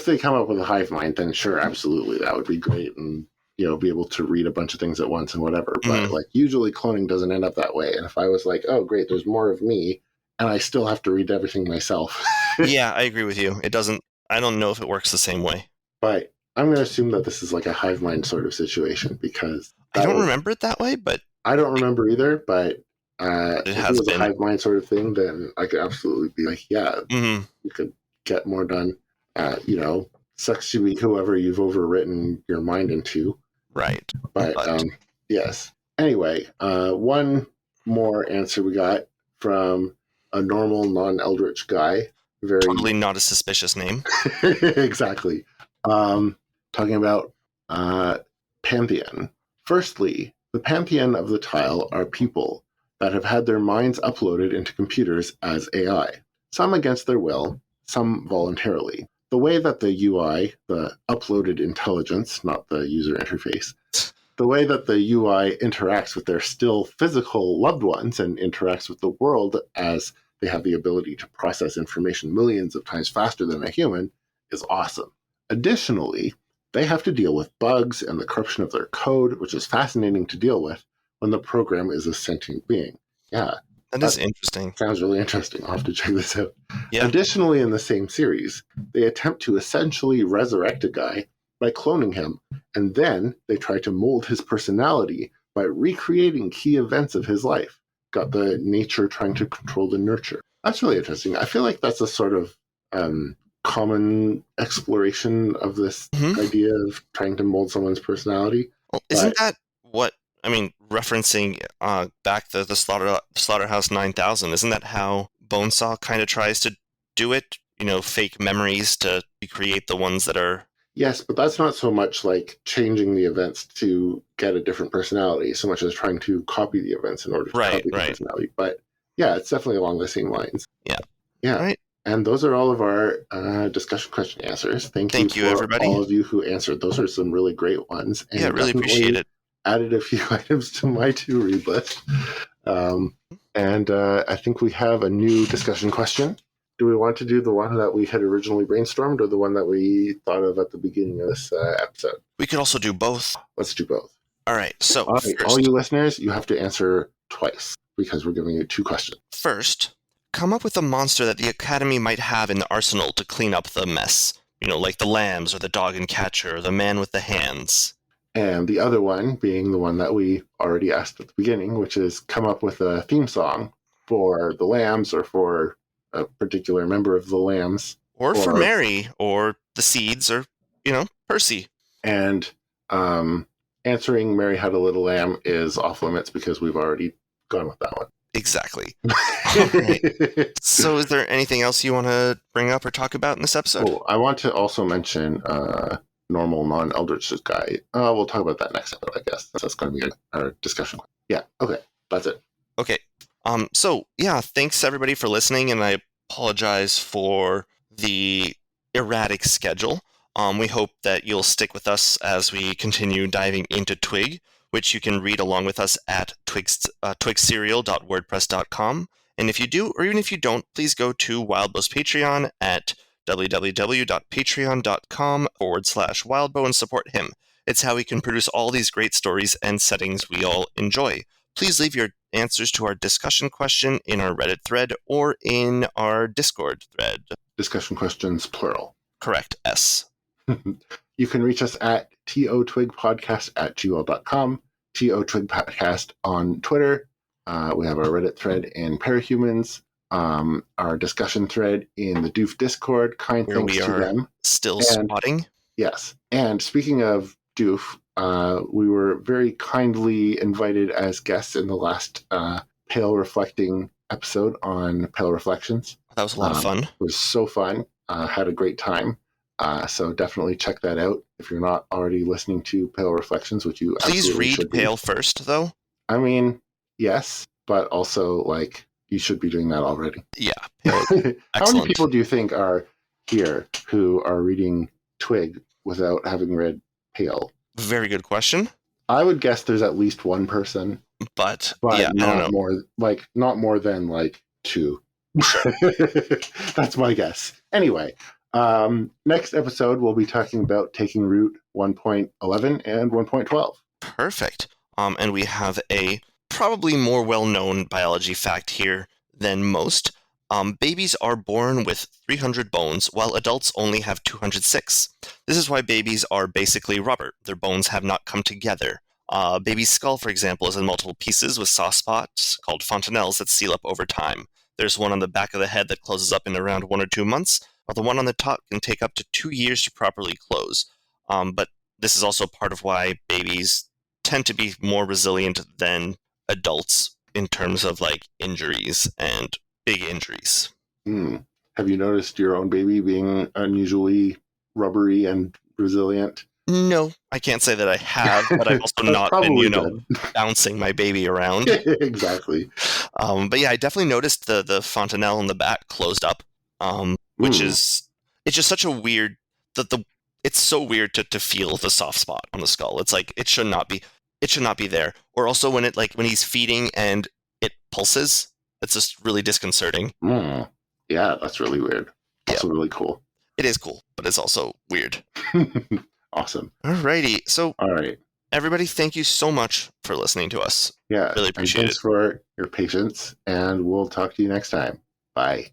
they come up with a hive mind, then sure, absolutely, that would be great, and be able to read a bunch of things at once and whatever. But like usually cloning doesn't end up that way. And if I was like, oh great, there's more of me, and I still have to read everything myself. Yeah, I agree with you. It doesn't. I don't know if it works the same way. But I'm going to assume that this is like a hive mind sort of situation because I don't remember it that way, but I don't remember either. But if it was been a hive mind sort of thing, then I could absolutely be like, you could get more done. Sucks to be whoever you've overwritten your mind into. Right. But yes. Anyway, one more answer we got from a normal, non-eldritch guy. Totally not a suspicious name. Exactly. Talking about Pantheon. Firstly, the Pantheon of the Tile are people that have had their minds uploaded into computers as AI, some against their will, some voluntarily. The way that the UI, the uploaded intelligence, not the user interface, the way that the UI interacts with their still physical loved ones and interacts with the world as they have the ability to process information millions of times faster than a human is awesome. Additionally, they have to deal with bugs and the corruption of their code, which is fascinating to deal with when the program is a sentient being. Yeah. That is interesting. Sounds really interesting. I'll have to check this out. Yeah. Additionally, in the same series, they attempt to essentially resurrect a guy by cloning him, and then they try to mold his personality by recreating key events of his life. Got the nature trying to control the nurture. That's really interesting. I feel like that's a sort of common exploration of this idea of trying to mold someone's personality. Well, isn't that what, referencing back the Slaughterhouse 9000, isn't that how Bonesaw kind of tries to do it? Fake memories to recreate the ones that are... Yes, but that's not so much like changing the events to get a different personality, so much as trying to copy the events in order to copy the personality. But yeah, it's definitely along the same lines. Yeah. Yeah. Right. And those are all of our discussion question answers. Thank you for everybody. All of you who answered. Those are some really great ones. And yeah, really appreciate it. Added a few items to my to-read list. And I think we have a new discussion question. Do we want to do the one that we had originally brainstormed or the one that we thought of at the beginning of this episode? We could also do both. Let's do both. All right. So, all you listeners, you have to answer twice because we're giving you two questions. First, come up with a monster that the Academy might have in the arsenal to clean up the mess. Like the lambs or the dog and catcher or the man with the hands. And the other one being the one that we already asked at the beginning, which is come up with a theme song for the lambs or for a particular member of the lambs. Or for Mary or the seeds or, Percy. And answering Mary Had a Little Lamb is off limits because we've already gone with that one. Exactly. Right. So is there anything else you want to bring up or talk about in this episode? Oh, I want to also mention normal non-eldritch guy. We'll talk about that next episode, I guess. That's going to be our discussion. Yeah, okay. That's it. Okay. So, yeah, thanks everybody for listening, and I apologize for the erratic schedule. We hope that you'll stick with us as we continue diving into Twig, which you can read along with us at twigserial.wordpress.com. And if you do, or even if you don't, please go to Wildbow's Patreon at www.patreon.com/Wildbow and support him. It's how he can produce all these great stories and settings we all enjoy. Please leave your answers to our discussion question in our Reddit thread or in our Discord thread. Discussion questions, plural. Correct, S. You can reach us at totwigpodcast@gmail.com, totwigpodcast on Twitter. We have our Reddit thread in Parahumans, our discussion thread in the Doof Discord. Kind where thanks we to are them. Still spotting. Yes. And speaking of Doof, we were very kindly invited as guests in the last Pale Reflecting episode on Pale Reflections. That was a lot of fun. It was so fun. Had a great time. So definitely check that out if you're not already listening to Pale Reflections, which you please read should Pale first, though. I mean, yes, but also you should be doing that already. Yeah. How many people do you think are here who are reading Twig without having read Pale? Very good question. I would guess there's at least one person, but yeah, I don't know. Not more than two. That's my guess. Anyway. Next episode, we'll be talking about taking root 1.11 and 1.12. Perfect. And we have a probably more well-known biology fact here than most. Babies are born with 300 bones, while adults only have 206. This is why babies are basically rubber. Their bones have not come together. Baby's skull, for example, is in multiple pieces with soft spots called fontanelles that seal up over time. There's one on the back of the head that closes up in around 1 or 2 months, while the one on the top can take up to 2 years to properly close. But this is also part of why babies tend to be more resilient than adults in terms of injuries and big injuries. Have you noticed your own baby being unusually rubbery and resilient? No, I can't say that I have, but I've also not been, bouncing my baby around. Exactly. But yeah, I definitely noticed the fontanelle in the back closed up. Which is, it's just such a weird, it's so weird to feel the soft spot on the skull. It's it should not be there. Or also when when he's feeding and it pulses, it's just really disconcerting. Yeah, that's really weird. Also really cool. It is cool, but it's also weird. Awesome. Alrighty. So, all right. Everybody, thank you so much for listening to us. Yeah. Really appreciate it. Thanks for your patience, and we'll talk to you next time. Bye.